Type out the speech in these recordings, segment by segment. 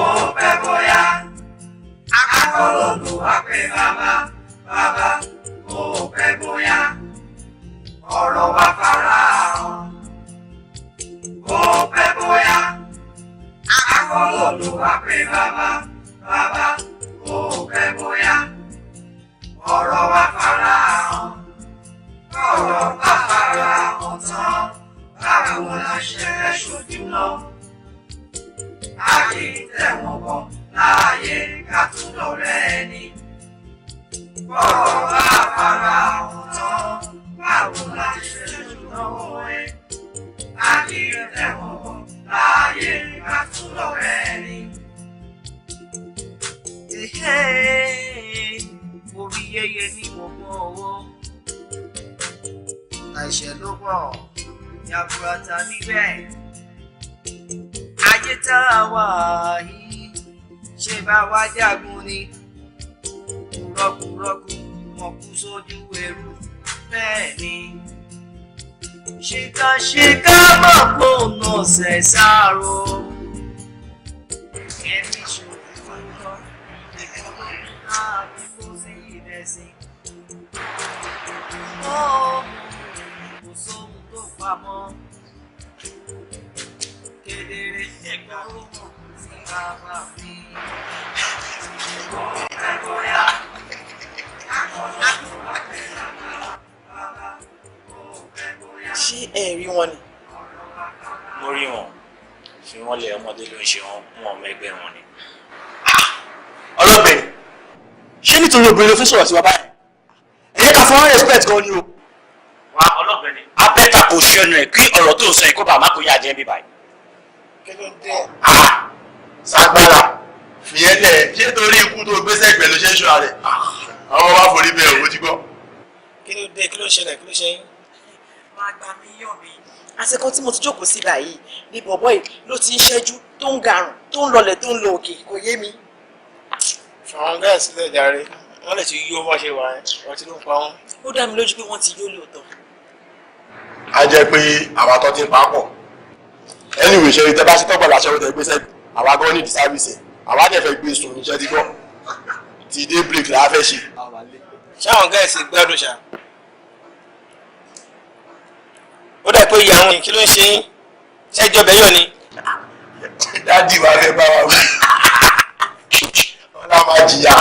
ó pẹ́ bóyá akọ́lọ́dún wá pé bàbá bàbá ó pẹ́ bóyá ọ̀rọ̀ wa fara hàn ó pẹ́ bóyá akọ́lọ́dún wá pé bàbá bàbá ó pẹ́ bóyá ọ̀rọ̀ wa fara hàn ọ̀rọ̀ bá fara hàn tán báwo la ṣe fẹ́ ṣojú lọ a kì í tẹ̀wọ̀n bọ̀ láàyè ká tún lọ́rẹ́ ẹni ọ̀rọ̀ bá fara hàn tán báwo la ṣe fẹ́ ṣojú lọ́wọ́ ẹ a kì í tẹ̀wọ̀n bọ̀ láàyè ká tún lọ́rẹ́ ẹni. Orí yẹyẹ ní gbogbo owó àìṣẹ́ ló pọ̀ yàgùràtà níbẹ̀ ayé tá a wà yìí ṣé bá wá jagun ni kúrọ́kúrọ́kú wọn kú sójú ẹrú bẹ́ẹ̀ ni ṣìkàṣìkà mọ̀ pé òun náà ṣẹ̀ sáàrò ẹni ṣòro fọ́nà ìkọ́lọ́ àbíkó sí ìrẹsì. Kò sóhun tó pamọ́ kedere ẹgbẹ́ òun sí bàbá mi. Ṣé ẹ rí wọn ni? Mo rí wọn fi wọn lé ọmọdé ló ń ṣe wọn ọmọ ẹgbẹ́ wọn ni. Ọlọ́gbẹ̀ni ṣé nítorí obìnrin ló fi sọ̀rọ̀ sí wa báyìí? Ẹ̀yẹ́ ká fún wọn respect gan ni o. Wá ọlọ́gbẹ̀ni abẹ́ta kò ṣẹnu ẹ̀ kí ọ̀rọ̀ tó ń sọ yìí kó bàá má kó yá jẹ́ bí báyìí. Kí ló dé? Sagbara fìyẹn lẹ̀ ṣé torí ikú tó gbé sẹ́gbẹ̀ẹ́ ló ṣe ń ṣọ́ rẹ̀? Àwọn bá forí bẹ́ẹ̀ owó ti gbọ́. Kí ló dé? Kí ló ṣẹlẹ̀? Kí ló ṣe yín? Máa gbà mí yọ̀ mí. Àsìkò tí mo ti jókòó sí báyìí ni bọ̀bọ́ yìí ló ti ń ṣẹ́jú tó ń garùn tó ń lọlẹ̀ tó ń lọ òkè kò yé mi. Fàwọn gáà sílẹ̀ jàre, wọ́n lè ti yó bọ́ ṣe wà ẹ́, wọ́n ti ló ń pa wọ́n. Ó dá mi lójú pé wọ́n ti yó lóòótọ́. A jẹ́ pé àwa tó ti ń pa pọ̀. Anyway ṣe tẹ́ bá ṣe tọ́gbọ̀n láṣẹ ó tẹ gbé sẹ́gbẹ̀. Àwa gan ní ìdí sáfìsì. Àwa dẹ̀ fẹ́ gbé sùn níṣẹ́ tí gbọ́. Ti dé break là á fẹ́ ṣe. Ṣáwọn gáà sì gbádùn ṣá. Ó dà pé ìyá wọn kí ló ń ṣe yín? Ṣẹ́jọ́ bẹ́yọ̀ ni. Dádì wa fẹ́ bá wa wí. Ọlá máa jìyà.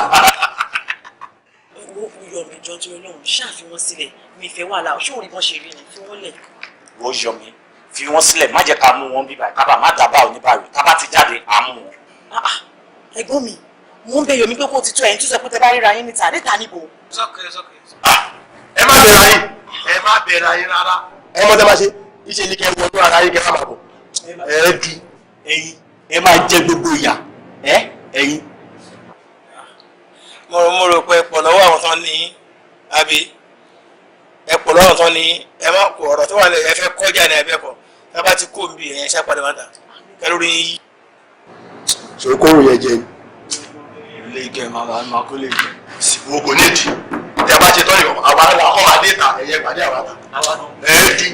Owó yọ mi jọ tí Ọlọ́run ṣàfihàn sílẹ̀ mi ìfẹ́ wà láà ṣé òun ìbọn ṣe rí ni fi wọ́n lẹ̀. Wọ́n yọ mi fi wọ́n sílẹ̀ má jẹ́ ká mú wọn bíbá kábà má dábàá oníbàárò kábà ti jáde àmú wọn. Ẹ̀gbọ́n mi mo ń bẹ Yomi pé kó ti tó ẹ̀yin tó sọ pé tẹ bá ríra yín níta níbo. Sọ́kè. Ẹ má bẹ̀rẹ̀ ayé. Ẹ má bẹ̀rẹ̀ ayé rárá. Ẹ mọ́ tẹ́ máa ṣe iṣẹ́ ní kẹ́ wọnú ara yín kẹ́ má bọ̀. Ẹ dù. Ẹ̀yin ẹ máa jẹ gbogbo ìyà ẹ̀yin. Mo rò pé ẹ̀pọ̀ lọ́wọ́ àwọn tán ní àbí ẹ̀pọ̀ lọ́wọ́ tán ní ẹ má kó ọ̀rọ̀ tó wà lẹ̀ ẹ fẹ́ kọjá ní ẹ̀bẹ̀ kọ̀ tá bá ti kó ń bì ẹ̀yẹn ṣàpàdé wọn dà kẹlórí yín. Ṣòkòrò yẹn jẹ ni. Ilé ìgẹ̀ máa kó lè jẹ. Wo kò ní ìdí. Tẹ́ bá ṣe tọ́ ìwọ̀n àwọn ará ọkọ̀ máa dé ìta ẹ̀yẹ pàdé àwọn àtà. Ẹ dù.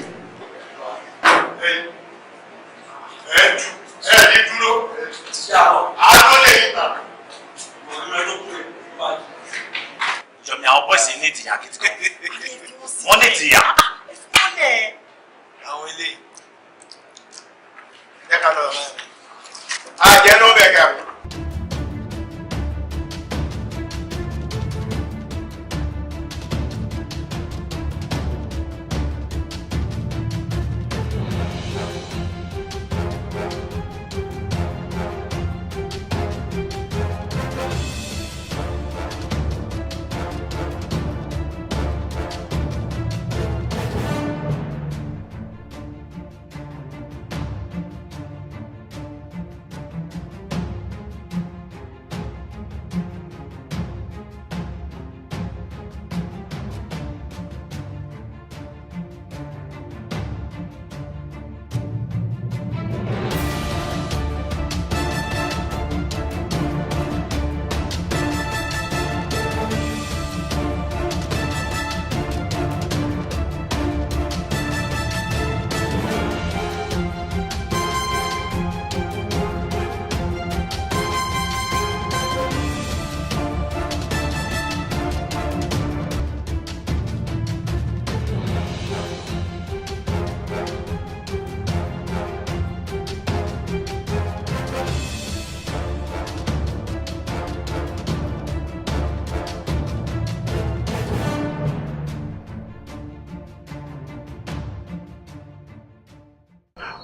Ẹ ní dúró. Àádọ́ lè yí ta. Jọ̀mí àwọn bọ́ọ̀sì ní ìtìyà kìtìkì. Wọ́n ní ìtìyà. Àwọn ilé jẹ́ ká lọ rẹ̀. Àjẹ́ ló bẹ̀ gà.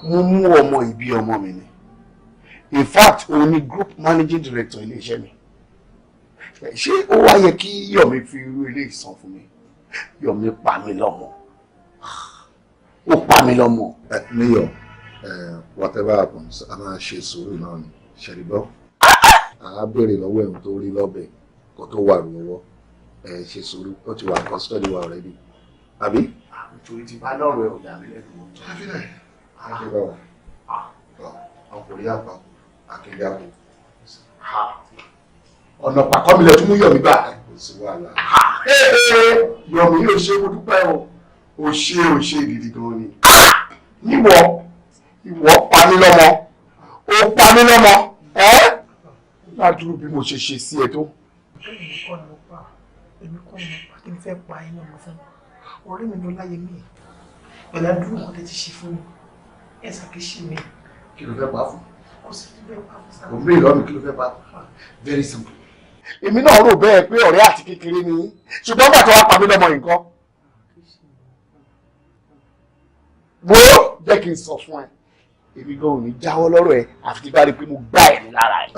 mo mú ọmọ ìbí ọmọ mi ni. In fact òun ni group managing director iléeṣẹ́ mi. Ṣé ó wá yẹ kí Yomi fi irú ilé ìsan fún mi? Yomi pa mí lọ́mọ. Ó pa mí lọ́mọ. Mayor, whatever happens, a máa ṣe sùúrù náà ni. Ṣẹ̀rí gbọ́? A béèrè lọ́wọ́ ẹ̀hún tó rí lọ́bẹ̀ kó tó wà lọ́wọ́. Ṣe sùúrù, ó ti wà custody wa already. Àbí? Nítorí ti bá lọ́rọ̀ ẹ̀ ọ̀dà mi lẹ́nu. Àfihàn. Àfihàn wa. Ọkùnrin àpapọ̀, akéde àpò. Ọ̀nà pàkọ́ mi lẹ tún mú Yomi gbà. Kò sí wàhálà. Yomi yóò ṣe mo dúpẹ́ o. O ṣe gidi gan ni. Ìwọ pa mí lọ́mọ. Ó pa mí lọ́mọ. Ládùúrú bí mo ṣe ṣe sí ẹ tó. Èmi kọ́ ni mo pa kí n fẹ́ pa iná lọ fún ọ̀rẹ́ mi ló láyé mi pẹ̀lú àdúrà kan tẹ́ ti ṣe fún mi ẹ̀ ṣàkíyèsí mi. Kí ló fẹ́ pa fún? Kò sí fẹ́ pa fún sáà. Òun béèrè lọ́nà kí ló fẹ́ pa fún? Very simple. Èmi náà rò bẹ́ẹ̀ pé ọ̀rẹ́ àti kékeré ni ṣùgbọ́n bàtà wa pa mí lọ́mọ nǹkan. Wo jẹ́ kí n sọ fún ẹ èmi gan ò ní jáwọ́ lọ́rọ̀ ẹ àfi tí bá rí i pé mo gbá ẹ̀ ní lára ẹ̀.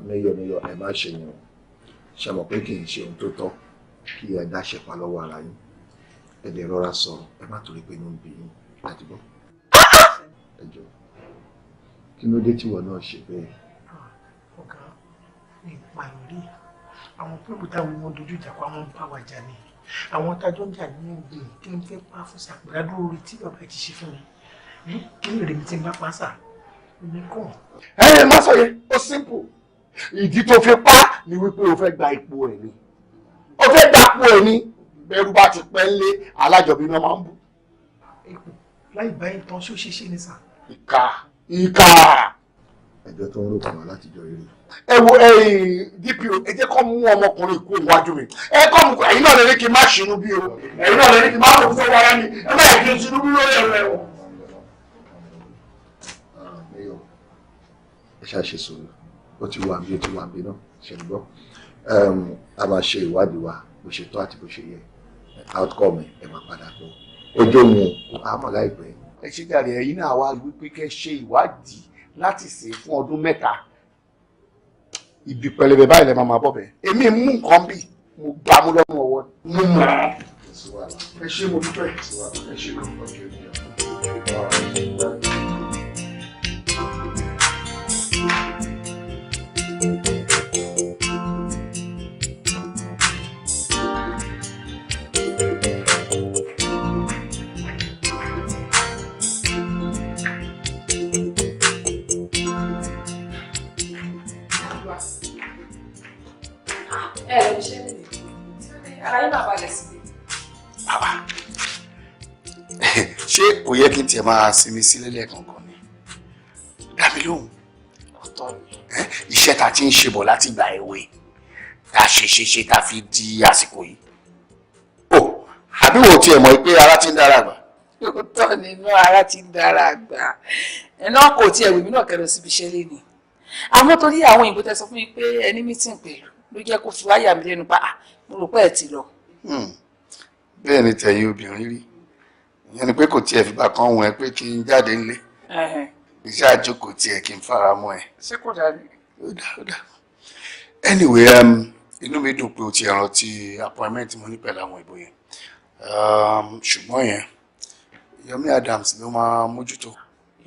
Mayor ẹ má ṣe yẹn o ṣe mọ̀ pé kì í ṣe ohun tó tọ́ kí ẹ dá ṣẹ̀pá lọ́wọ́ ara yín ẹ dẹ̀ rọra sọ̀rọ̀ ẹ má torí pé inú ń bí yín láti gbọ́. Ẹ jọ kí ló dé tíwọ náà ṣe bẹ́ẹ̀. Ọ̀gá ní ìpààyàn rí àwọn pípù táwọn ọmọ dojú ìjà pa wọn bá wa jà ní àwọn tájọ́ ń jà ní ọ̀gbìn kí n fẹ́ pa fún sàpèládó orí tí bàbá ti ṣe fún mi kí lè rèmi tí n bá pa sà èmi kàn. Má sọ yẹn ó simple ìdí tó fi pa ni wípé o fẹ́ gba ipò ẹ̀ ni o fẹ́ gba ipò ẹ̀ ni bẹ́rù bá ti pẹ́ lé alájọbí náà máa ń bù. ipò láì báyìí tán ṣó ṣe ṣe ní sà. ìkà ẹjọ́ tó ń rò kàn wá látijọ́ eré. ẹ wo DPO ẹ jẹ́ kó mú ọmọkùnrin kú iwájú mi ẹ kọ́ mu ẹ̀yin náà lè ní kí n má ṣinú bí o ẹ̀yin náà lè ní kí n má kó fẹ́ wáyá mi ẹ má yẹ kí n ṣinú bí lórí ẹ̀rọ ẹ̀ o. Mayor ẹ ṣáà ṣe sùúrù ó ti wà bí náà ṣe ń gbọ́ a máa ṣe ìwádìí wa bó ṣe tọ́ àti bó ṣe yẹ outcome ẹ máa padà gbọ́ ojú òun àmọ́ láìpẹ́. ẹ ṣe jàre ẹ̀yin náà wá wípé kẹ́ ṣe ìwádìí láti ṣe fún ọdún 3 ibi pẹlẹbẹ báyìí lẹ máa bọ̀ bẹ́ẹ̀ èmi mú nǹkan bí mo gbá mú lọ́mọ ọwọ́ mú mọ́ ẹ ṣe mo dúpẹ́ ẹ ṣe lọ. Ṣé kò yẹ kí n tiẹ̀ máa sinmi sílẹ̀ lẹ́ẹ̀kọ̀ọ̀kan ni? Dá mi lóhùn. Iṣẹ́ ta ti ń ṣe bọ̀ láti ìgbà èwe ta ṣe ta fi di àsìkò yìí. Ó àbí wo tiẹ̀ mọ̀ pé ara ti ń dára àgbà? Lóòótọ́ nínú ara ti ń dára àgbà ẹ̀nà kò tiẹ̀ wèmí náà kẹrọ síbi iṣẹ́ lé ni àmọ́ torí àwọn òyìnbó tẹ sọ fún mi pé ẹni mítìn pẹ̀lú ló jẹ́ kó fi wáyà mi lẹ́nu pa mo rò pé ẹ̀ ti lọ. Bẹ́ẹ̀ ni tẹ̀yìn obìnrin rí ìyẹn ni pé kò tiẹ̀ fìgbà kan wọ̀n ẹ́ pé kí n jáde ńlé iṣẹ́ àjókòó tiẹ̀ kí n fara mọ́ ẹ. Ṣé kò dáa ni? Ó dá. Anyway inú mi dùn pé o ti rántí appointment mo ní pẹ̀lú àwọn ìbò yẹn ṣùgbọ́n yẹn Yomi Adams ló máa mójútó.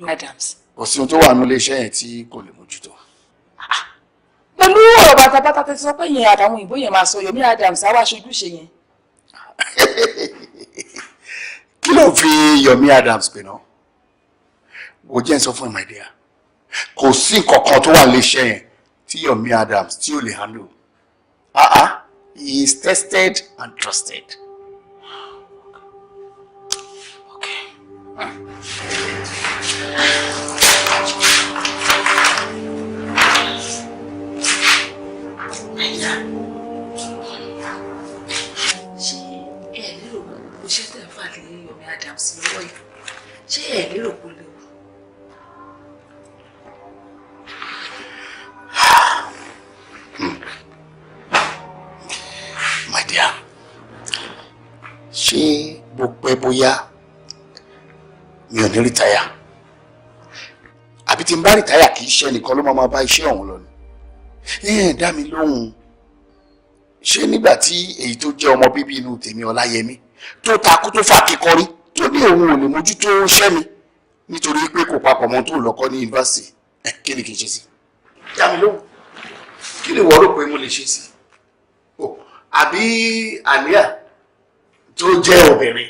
Adams. Kò sí ohun tó wà nílé iṣẹ́ yẹn tí kò lè mójútó. Pẹ̀lú ọ̀rọ̀ bàtàbàtà tẹ sọ pé yẹn àtàwọn òyìnbó yẹn máa sọ Yomi Adams á wá ṣojúṣe yẹn. Kí ló fi Yomi Adams pè náà? Wo jẹ́ ń sọ fún ẹ my dear. Kò sí nǹkan kan tó wà nílé iṣẹ́ yẹn tí Yomi Adams tí ò lè handle. He is tested and trusted. Adams lọ́wọ́ yìí ṣé ẹ̀ lérò kó léwu. My dear, ṣé bó pẹ́ bóyá mi ò ní rìtáyà àfi tí n bá rìtáyà kì í ṣe nìkan ló máa bá iṣẹ́ ọ̀hún lọ ni. Dá mi lóhùn, ṣé nígbà tí èyí tó jẹ́ ọmọ bíbí inú tèmi Ọláyẹmí tó takú tó fà kíkọrí tó ní òun ò lè mójútó iṣẹ́ mi nítorí pé kò papọ̀ mọ́ tó lọ́kọ́ ní yunifásitì, kí ni kì í ṣe sí? Dá mi lóhùn, kí ni wọ́n rò pé mo lè ṣe sí? Àbí àníyà tó jẹ́ obìnrin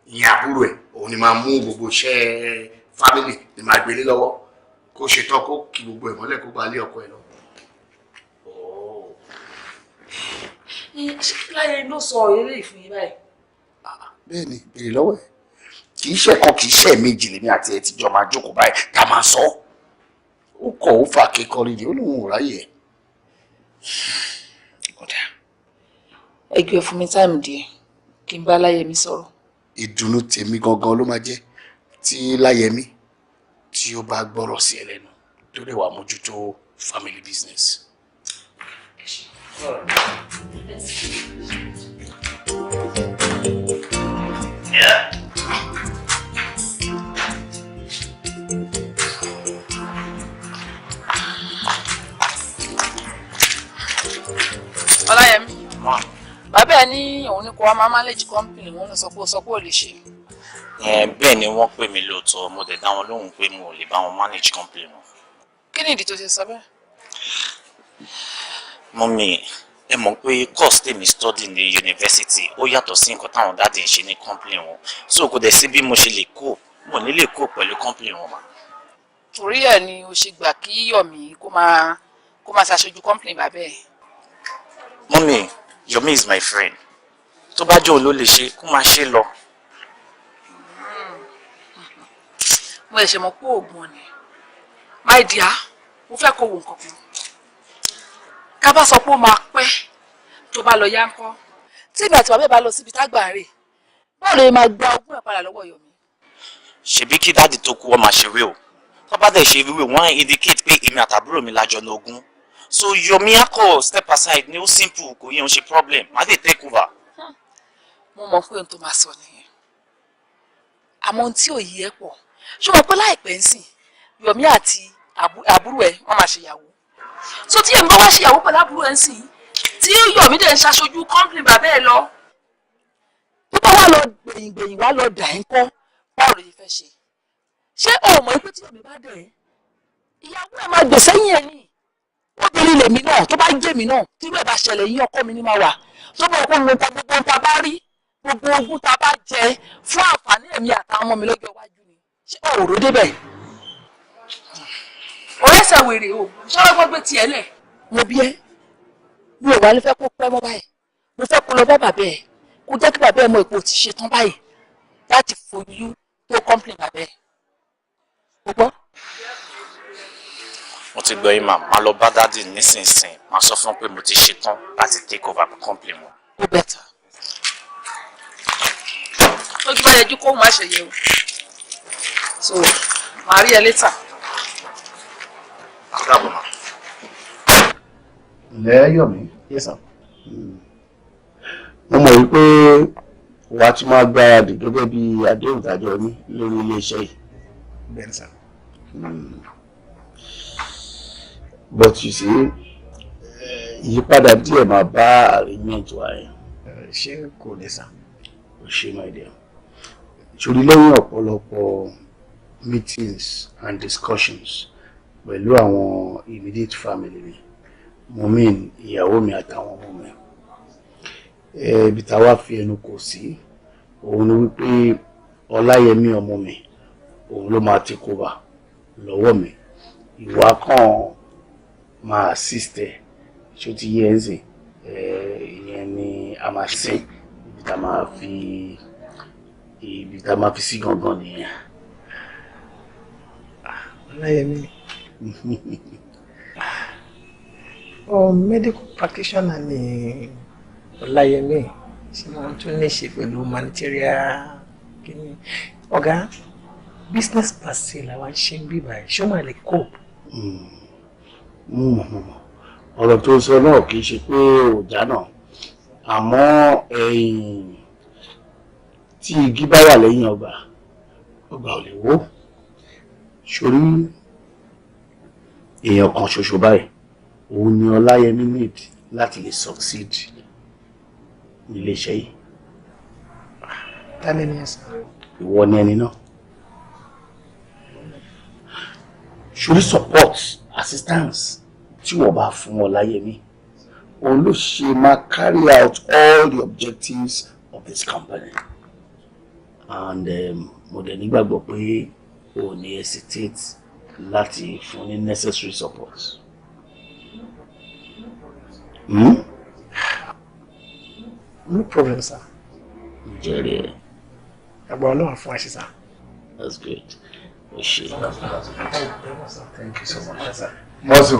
ìyẹn àbúrò ẹ̀ òun ni máa mú gbogbo iṣẹ́ fámìlì ni máa gbélé lọ́wọ́ kó ṣetán kó kí gbogbo ẹ̀ mọ́lẹ̀ kó gba lé ọkọ ẹ̀ lọ. Ṣé láyé ló sọ eré ìfún yín báyìí? Bẹ́ẹ̀ ni, béèrè lọ́wọ́ ẹ̀. Kì í ṣe kan kì í ṣe méjì lèmi àti ẹ̀ tíjọ máa jókòó báyìí ká máa sọ. Ó kọ̀ ó fà kékọ́rí ni ó lóun ò ráyè ẹ̀. Ẹgbẹ́ fún mi táìmù díẹ̀ kí n bá Láyẹmí sọ̀rọ̀. Ìdùnnú tèmi gangan ló máa jẹ́ tí Láyẹmí tí ó bá gbọ́rọ̀ sí ẹ lẹ́nu tó lè wà mójútó family business. Ọláyẹmí, bàbá ẹ ní òun ní kó wá máa manage company wọn lọ sọ pé ó lè ṣe. Bẹ́ẹ̀ ni wọ́n pè mí lóòótọ́, mo dẹ̀ dá wọn lóhùn pé mo ò lè bá wọn manage company wọn. Kí ni ìdí tó ṣe sọ bẹ́ẹ̀? Mọ́mí, ẹ mọ̀ pé course tèmi study ní yunifásitì ó yàtọ̀ sí nǹkan táwọn dáàdì ń ṣe ní company wọn, so kò dẹ̀ sí bí mo ṣe lè kó mo ní lè kó pẹ̀lú company wọn mà. Torí ẹ̀ ni o ṣe gbà kí Yọ̀mí kó máa ṣaṣojú company bàbá ẹ̀. Mọ́mí, Yomi is my friend. Tó bá jẹ́ òun ló lè ṣe kó máa ṣe lọ. Mo ẹ̀ṣẹ̀ mọ̀ pé oògùn ni. My dear, mo fẹ́ kó wo nǹkan kan. Ká bá sọ pé ó máa pẹ́ tó bá lọ yá ńkọ́. Tí ìgbà tí bàbá ẹ̀ bá lọ síbi tágbà rè, báwo lè máa gba ogún ẹ̀ padà lọ́wọ́ Yomi? Ṣebí kí dáàdì tó kú wọ́n máa ṣe wé o. Tó bá dẹ̀ ṣe wíwé wọ́n indicate pé èmi àtàbúrò mi lájọ ní ogún. So Yomi akọ step aside ni ó simple kò yẹn ṣe problem. Má dé take over. Mo mọ̀ pé ohun tó máa sọ nìyẹn. Àmọ́ ohun tí ò yí ẹ pọ̀. Ṣé o mọ̀ pé láìpẹ́ ń sìn Yomi àti àbúrò ẹ̀ wọ́n máa ṣèyàwó? So tí èmi bá wá ṣèyàwó pẹ̀lú àbúrò ẹ̀ ń sìn tí Yomi dẹ̀ ń ṣaṣojú company bàbá ẹ̀ lọ. Tó bá wà lọ gbẹ̀yìn wá lọ dà ẹ́ ńkọ́ báwo ló yẹ fẹ́ ṣe? Ṣé o mọ̀ pé tí Yomi bá dẹ̀ ẹ́ ìyàwó ẹ̀ máa gbè sẹ́yìn ẹ̀ ni? Obìnrin lèmi náà tó bá jẹ́ mi náà tí bẹ́ẹ̀ bá ṣẹlẹ̀ yín ọkọ mi ní máa wà tó bá ọkọ mi gbogbo ta bá rí gbogbo ogún ta bá jẹ fún àǹfààní ẹ̀mí àtàwọn ọmọ mi lọ́jọ́ iwájú ni ṣé òòró débẹ̀. Ọ̀rẹ́sẹ̀ wèrè o ṣọ́rọ́ gbọ́gbé tiẹ̀ lẹ̀. Mo bí ẹ́ mi ò wá ní fẹ́ kó pẹ́ mọ́ báyìí mo fẹ́ kó lọ bá bàbá ẹ̀ kó jẹ́ kí bàbá ẹ̀ mọ ipò ti ṣe tán báyìí láti fojú tó complain bàbá ẹ̀. O gbọ́? Mo ti gbọ́ yín mà, máa lọ bá dáàdì nísinsìnyí, máa sọ fún pé mo ti ṣetán láti take over company wọn. Ó bẹ̀tà. Ojú bá yẹjú kó má ṣe yẹ o. So, màá rí ẹ later. Àdàbọ̀ mà. Ilẹ̀ Yomi. Yes sir. Mo mọ̀ wípé wà á tún máa gbáradì gẹ́gẹ́ bí àdéhùn tàjọ ní lórí iléeṣẹ́ yìí. Bẹ́ẹ̀ sir. But you see, ìyípadà díẹ̀ máa bá arrangement wa yẹn. Ṣé kò lè sà? Ó ṣe my dear. Ṣòrí lẹ́yìn ọ̀pọ̀lọpọ̀ meetings and discussions pẹ̀lú àwọn immediate family mi, mo mean ìyàwó mi àtàwọn ọmọ mi. Ibi tá wá fi ẹnu kò sí, òun ni wípé Ọláyẹmí ọmọ mi, òun ló máa take over lọ́wọ́ mi. Ìwà kan máa assist ẹ ṣó ti yẹ ẹ́ sìn ìyẹn ni a máa ṣe ibi tá máa fi sí gangan nìyẹn. Ọláyẹmí. Medical practitioner ni Ọláyẹmí ṣé wọ́n tún ní ṣe pẹ̀lú managerial kìíní. Ọ̀gá business per se làwọn ṣe ń bíbà ẹ̀ ṣó máa lè cope. Ọ̀rọ̀ tó sọ náà kì í ṣe pé òjá náà àmọ́ tí igi bá wà lẹ́yìn ọgbà ò lè wó. Ṣorí èèyàn kan ṣoṣo báyìí òun ni Ọláyẹmí need láti lè succeed nílé iṣẹ́ yìí. tálẹ́ ni ẹ sá. ìwọ ni ẹni náà. ṣorí support assistance tí wọ́n bá fún Ọláyẹmí òun ló ṣe máa carry out all the objectives of this company. And mo dẹ̀ nígbàgbọ́ pé o ní hesitate láti fún ní necessary support. No problem, sir. Jerry. That's good. Thank you so much, sir. Muscle.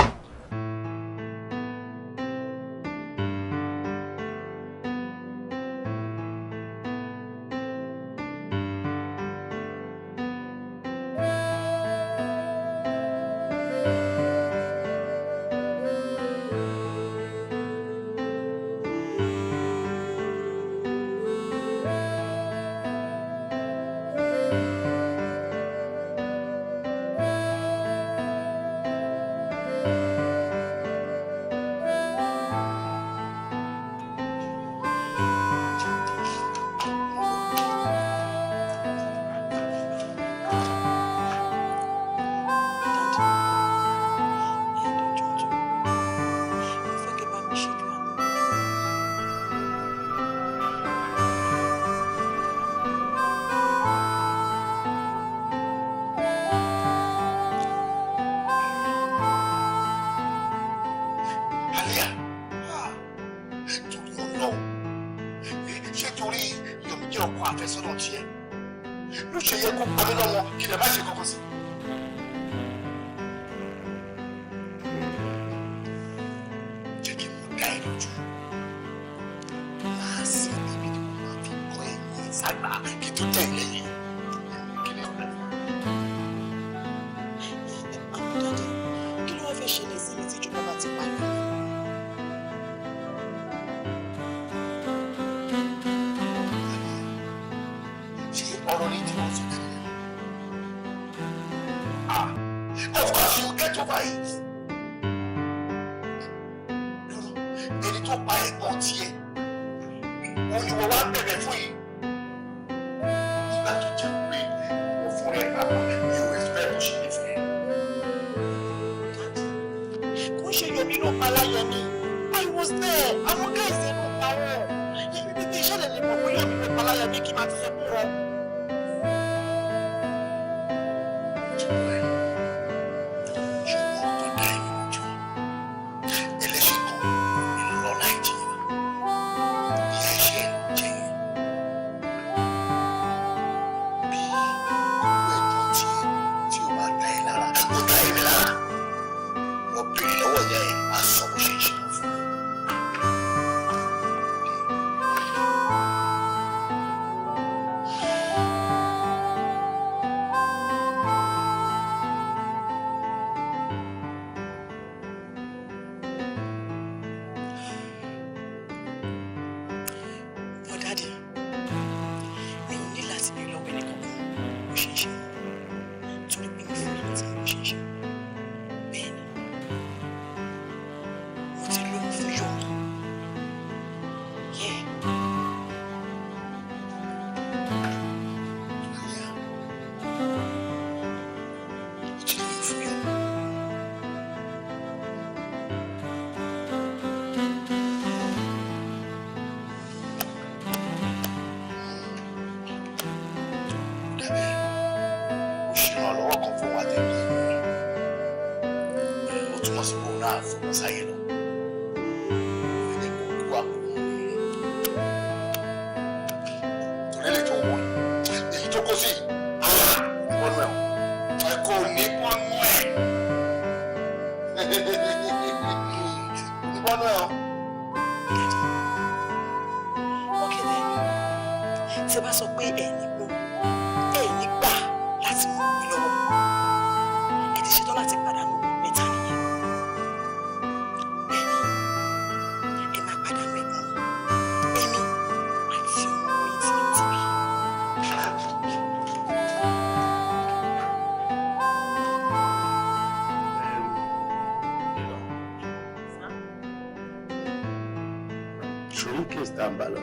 ṣòro case tá a bá lọ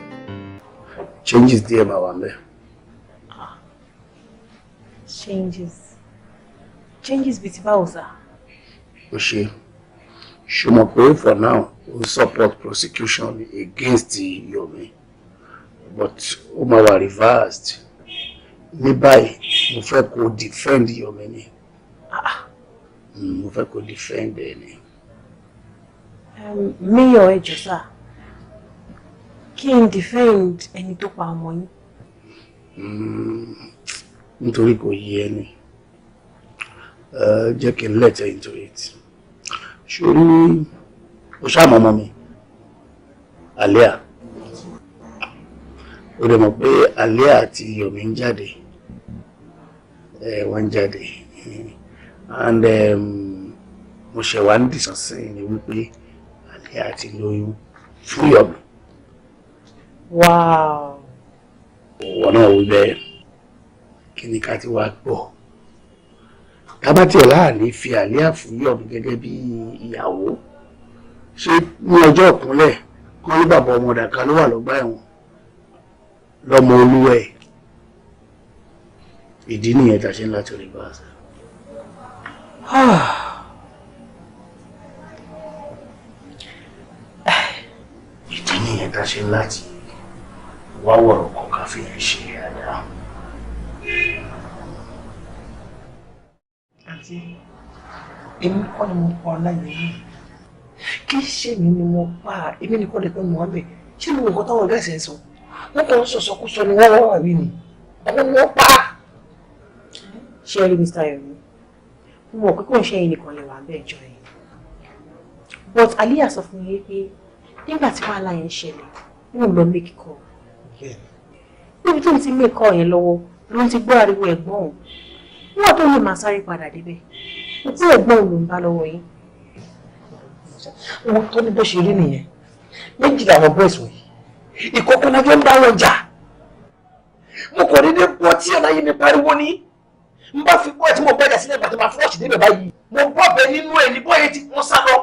changes díẹ̀ máa wà ńbẹ̀. changes bíi ti báwo sá. ó ṣe mọ̀ pé for now we support prosecution against Yomi but ó máa wà reversed ní báyìí mo fẹ́ kó defend Yomi ni mo fẹ́ kó defend ẹ ni. Mayor ẹjọ́ sá kí n defend ẹni tó pa ọmọ yín. Nítorí kò yé ẹni jẹ́ kí n let her into it. Ṣorí o ṣáà mọ̀ ọmọ mi Alia o dẹ̀ mọ̀ pé Alia àti Yomi ń jáde wọ́n ń jáde and mo ṣe wá ní dìsọ́sìn ni wípé Alia àti lóyún fún Yomi. Wow. Wọ́n náà wí bẹ́ẹ̀ kí ni ká ti wá gbọ́ tábàtì ẹ̀ láàrin fi Alia fún Yomi gẹ́gẹ́ bí ìyàwó ṣé ní ọjọ́ ìkúnlẹ̀ kan ní bàbá ọmọ dàkà ló wà lọ́gbà ẹ̀wọ̀n lọ́mọ olúwẹ̀ ìdí nìyẹn tá a ṣe ń láti rí bá a sá. ìdí nìyẹn tá a ṣe ń láti wá wọ̀rọ̀ kan ká fi yẹn ṣe àdá. àti èmi kọ́ ni mo pa ọláyé yìí kí ṣe mi ni mo pa èmi nìkan lè pẹ́ mọ́ ọ́bẹ̀ ṣé mo nǹkan táwọn ọ̀gá ẹ̀sẹ̀ ń sọ wọ́n kàn ń sọ̀sọ̀kúsọ ni wọ́n wà wí ni àwọn ni wọ́n pa. ṣé ẹ rí Mr. Yomi mo mọ̀ pé kò ń ṣe ẹ̀yin nìkan lè wà bẹ́ẹ̀ jọ yẹn but Alia sọ fún mi pé nígbà tí wàhálà yẹn ṣẹlẹ̀ wọ́n lọ make call níbi tó ń ti make call yẹn lọ́wọ́ ló ń ti gbọ́ ariwo ẹ̀gbọ́n òun níwọ̀n tó lè máa sáré padà débẹ̀ òkú ẹ̀gbọ́n òun ló ń bá lọ́wọ́ yín. wọn tó ní bó ṣe rí nìyẹn méjì làwọn boys wọ̀nyí ìkọ̀kọ̀ náà jọ ń bá wọn jà mo kàn dédé gbọ́ tí àlàyé mi pariwo ní n bá fi gbọ́ tí mo gbẹ́jà sílẹ̀ bàtà máa fọ́ọ̀ṣì débẹ̀ báyìí mo bọ́ bẹ nínú ẹ̀ ní bóyá tí wọ́n sá lọ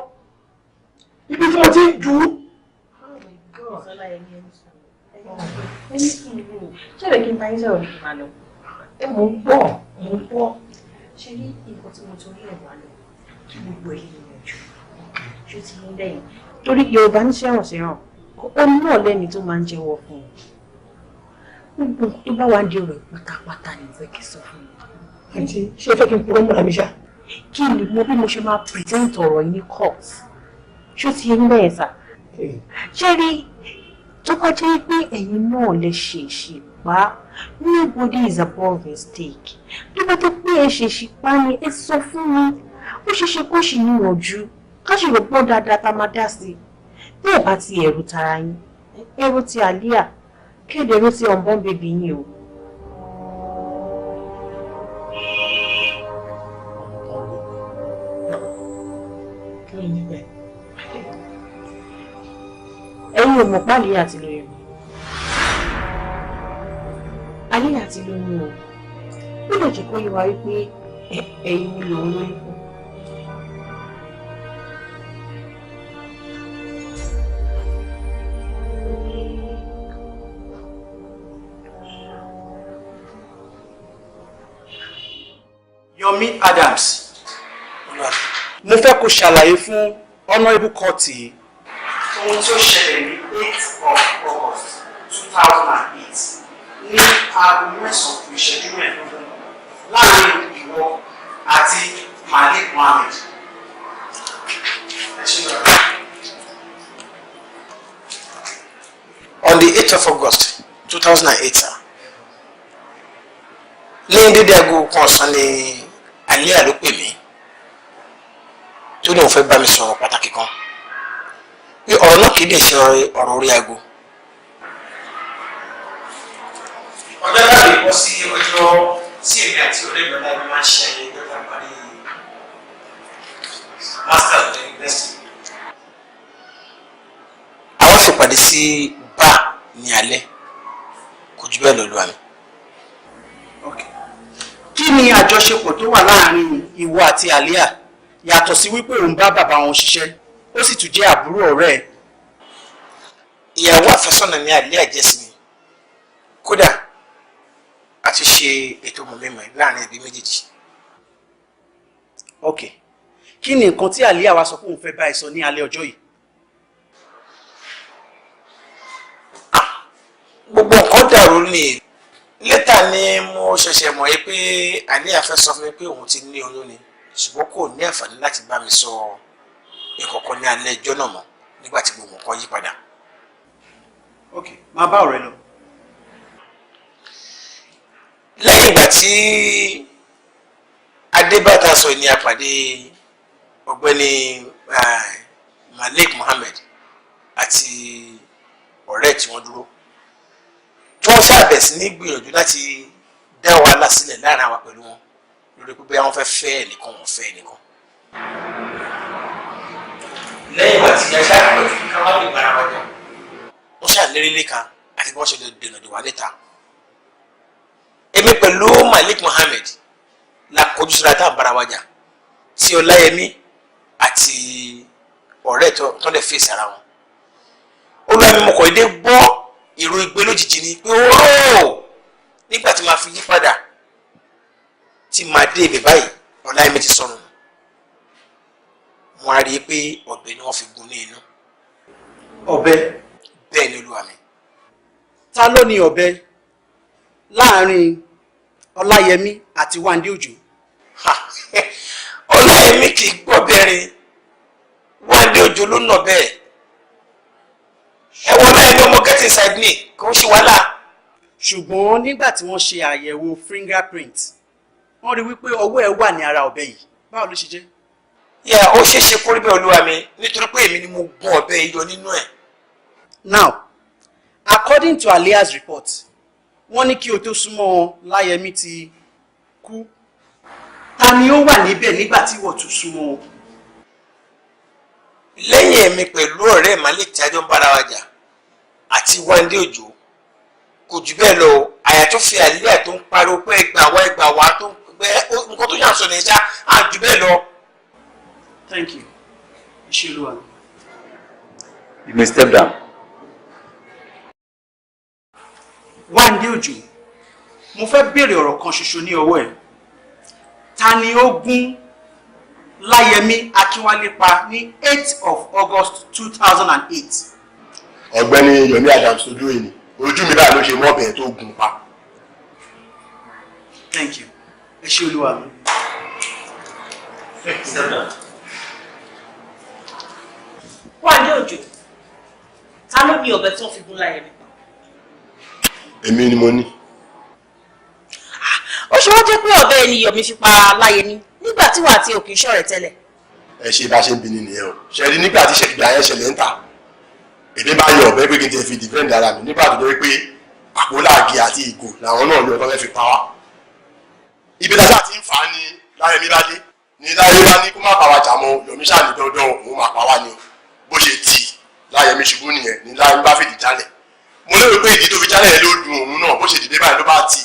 ibi tí mo ti ń jù ú. ṣé lè kí n bá yín sọ̀rọ̀ nípa lọ. mo ń gbọ́. ṣe rí nǹkan tí mo torí ẹ̀ wá lọ kí gbogbo ẹ̀ lè yanjú ṣó ti ń lẹ́yìn. torí Yorùbá ní ṣẹ̀rànṣẹ̀ràn ó náà lẹ́ni tó máa ń jẹ́wọ́ fún un gbogbo tó bá wà ń di ọ̀rọ̀ pátápátá ni ìfẹ́ kí sọ fún mi. àǹtí ṣé ẹ fẹ́ kí n purọ́ mọ́ra mi ṣá. kí n lè mọ bí mo ṣe máa present ọ̀rọ̀ yìí ní court ṣó ti ń lẹ́yìn sà. ṣé rí tó bá jẹ́ pé ẹ̀yin náà lè ṣèṣì pa nobody is above mistake tó bá jẹ́ pé ẹ ṣèṣì pa ni ẹ sọ fún mi ó ṣeéṣe kó ṣì níyànjú ká ṣe rò pọ́ dáadáa tá a máa dá sí i bí ẹ bá ti ẹ̀rù tara yín ẹ̀rù ti Alia kéde ẹ̀rù ti unborn baby yín o. ẹ̀yin ò mọ̀ pé Alia ti lóyún Alia ti lóyún o ó lè jẹ́ kó yé wa wípé ẹ̀yin ni lòun lóyún fún. Yomi Adams mo fẹ́ kó ṣàlàyé fún honourable court yìí ohun tí ó ṣẹlẹ̀ ní 8 of August 2008 ní aago mẹ́sàn-án ìṣẹ́jú mẹ́ẹ̀ẹ́dógún láàrin ìwọ àti Malik Mohammed. On the 8th of August 2008 ní dédé aago kan ọ̀sán ni Alia ló pè mí tó lóun fẹ́ bá mi sọ̀rọ̀ pàtàkì kan pé ọ̀rọ̀ náà kìí dẹ̀ ṣe ọ̀rọ̀ orí aago. ọjọ́ láti bọ́ sí ọjọ́ tí èmi àti ọ̀rẹ́gbọ̀n náà máa ń ṣe ayẹyẹ gbọ́dọ̀ parí master of the university. àwọn sì pàdé sí bá ní alẹ́ kò jù bẹ́ẹ̀ lọ lù àmì. kí ni àjọṣepọ̀ tó wà láàrin ìwọ àti Alia yàtọ̀ sí wípé òun bá bàbá wọn ṣiṣẹ́ ó sì tún jẹ́ àbúrò ọ̀rẹ́ ẹ̀. ìyàwó àfẹ́sọ́nà ní alẹ́ àjẹsí mi kódà a ti ṣe ètò mọ̀mẹ́mọ̀ láàrin ẹbí méjèèjì. ok kí ni nǹkan tí àlíyà wa sọ pé òun fẹ́ bá ẹ sọ ní alẹ́ ọjọ́ yìí. gbogbo nǹkan dàrú ni lẹ́tà ni mo ṣẹ̀ṣẹ̀ mọ̀ yí pé àlíyà fẹ́ sọ fún mi pé òun ti ní oyún ni ṣùgbọ́n kò ní àǹfààní láti bá mi sọ ìkọ̀kọ̀ ní alẹ́ ẹjọ́ náà mọ́ nígbà tí gbogbo nǹkan yí padà. ok máa bá ọ̀rẹ́ lọ. lẹ́yìn ìgbà tí adébàtà sọ ní àpàdé ọ̀gbẹ́ni Malik Mohammed àti ọ̀rẹ́ tí wọ́n dúró tí wọ́n ṣàbẹ̀ sí ní gbìyànjú láti dá wàhálà sílẹ̀ láàrin àwa pẹ̀lú wọn lórí pé àwọn fẹ́ fẹ́ ẹnìkan wọn fẹ́ ẹnìkan. lẹ́yìn ìgbà tí yàtọ̀ àpọ̀jù ká wá lè bára wájà wọ́n ṣàlérí lẹ́ka àti bí wọ́n ṣe lè dènà dè wá níta. èmi pẹ̀lú Malik Mohammed la kojú síra tá à ń bára wájà tí Ọláyẹmí àti ọ̀rẹ́ tó lè fèsì ara wọn. olùwàmí mo kọ̀ dédé gbọ́ ìró igbe lójijì ni pé ooo nígbà tí màá fi yí padà tí màá dé ibẹ̀ báyìí Ọláyẹmí ti sọnù wọn á rí i pé ọ̀bẹ ni wọ́n fi gún ní inú. ọ̀bẹ. bẹ́ẹ̀ ni olúwa mi. ta ló ní ọ̀bẹ láàrin Ọláyẹmí àti Wándé Òjó. Ọláyẹmí kì í gbọ́ bẹ́ẹ̀rin Wándé Òjó ló nà bẹ́ẹ̀. ẹ wọ́n láyé ní ọmọ get inside me kò ń ṣe wàhálà. ṣùgbọ́n nígbà tí wọ́n ṣe àyẹ̀wò fingerprint wọ́n rí wípé ọwọ́ ẹ̀ wà ní ara ọ̀bẹ yìí báwo ló ṣe jẹ́. yà ó ṣeé ṣe kó rí bẹ́ẹ̀ olúwa mi nítorí pé èmi ni mo gún ọ̀bẹ yìí yọ nínú ẹ̀. now according to Alia's report wọ́n ní kí o tó súnmọ́ Láyẹmí ti kú ta ni ó wà níbẹ̀ nígbà tí wọ́n tún súnmọ́ o. lẹ́yìn èmi pẹ̀lú ọ̀rẹ́ Malik tí a jọ ń bára wa jà àti Wándé Òjó kò jù bẹ́ẹ̀ lọ àyà tó fi àlíyà tó ń pariwo pé ẹgbà wá tó ń pẹ́ nǹkan tó yàn sọ ní ìjà á jù bẹ́ẹ̀ lọ. thank you ìṣèlúwa. You may step down. Wándé Òjó mo fẹ́ béèrè ọ̀rọ̀ kan ṣoṣo ní ọwọ́ ẹ̀ ta ni ó gún Láyẹmí Akínwálé pa ní 8th of August 2008. ọ̀gbẹ́ni Yomi Adams ojú ẹni ojú mi báyìí ló ṣe mọ́bẹ̀ tó gún pa. thank you ẹ ṣé olúwa mi. Wándé Òjó ta ló ní ọ̀bẹ tí wọ́n fi gún Láyẹmí pa. èmi ni mo ní. ó ṣe wọ́n jẹ́ pé ọ̀bẹ ni Yomi fi pa Láyẹmí nígbà tí wàá ti òkè iṣọ́ rẹ̀ tẹ́lẹ̀. ẹ ṣe bá ṣe ń bi ni nìyẹn o ṣẹlí nígbà tí ṣèkìgbà yẹn ṣẹlẹ̀ ń ta èmi bá yọ ọ̀bẹ pé kí n tẹ fi defend ara mi nígbà tó jẹ́ pé àpò láàgì àti ìgò làwọn náà yọ ọ̀tọ́ fẹ́ fi pa wá. ibi tá a ti ń fà á ni Láyẹmí bá dé ni Láyẹmí bá ní kó má bá wa jà mọ́ Yomi ṣáà ní dandan òun máa pa wá ni o bó ṣe ti Láyẹmí ṣubú nìyẹn ni Láyẹmí bá fìdí jálẹ̀ mo lérò pé ìdí tó fi jálẹ̀ ló dùn òun náà bó ṣe dìde báyìí ló bá ti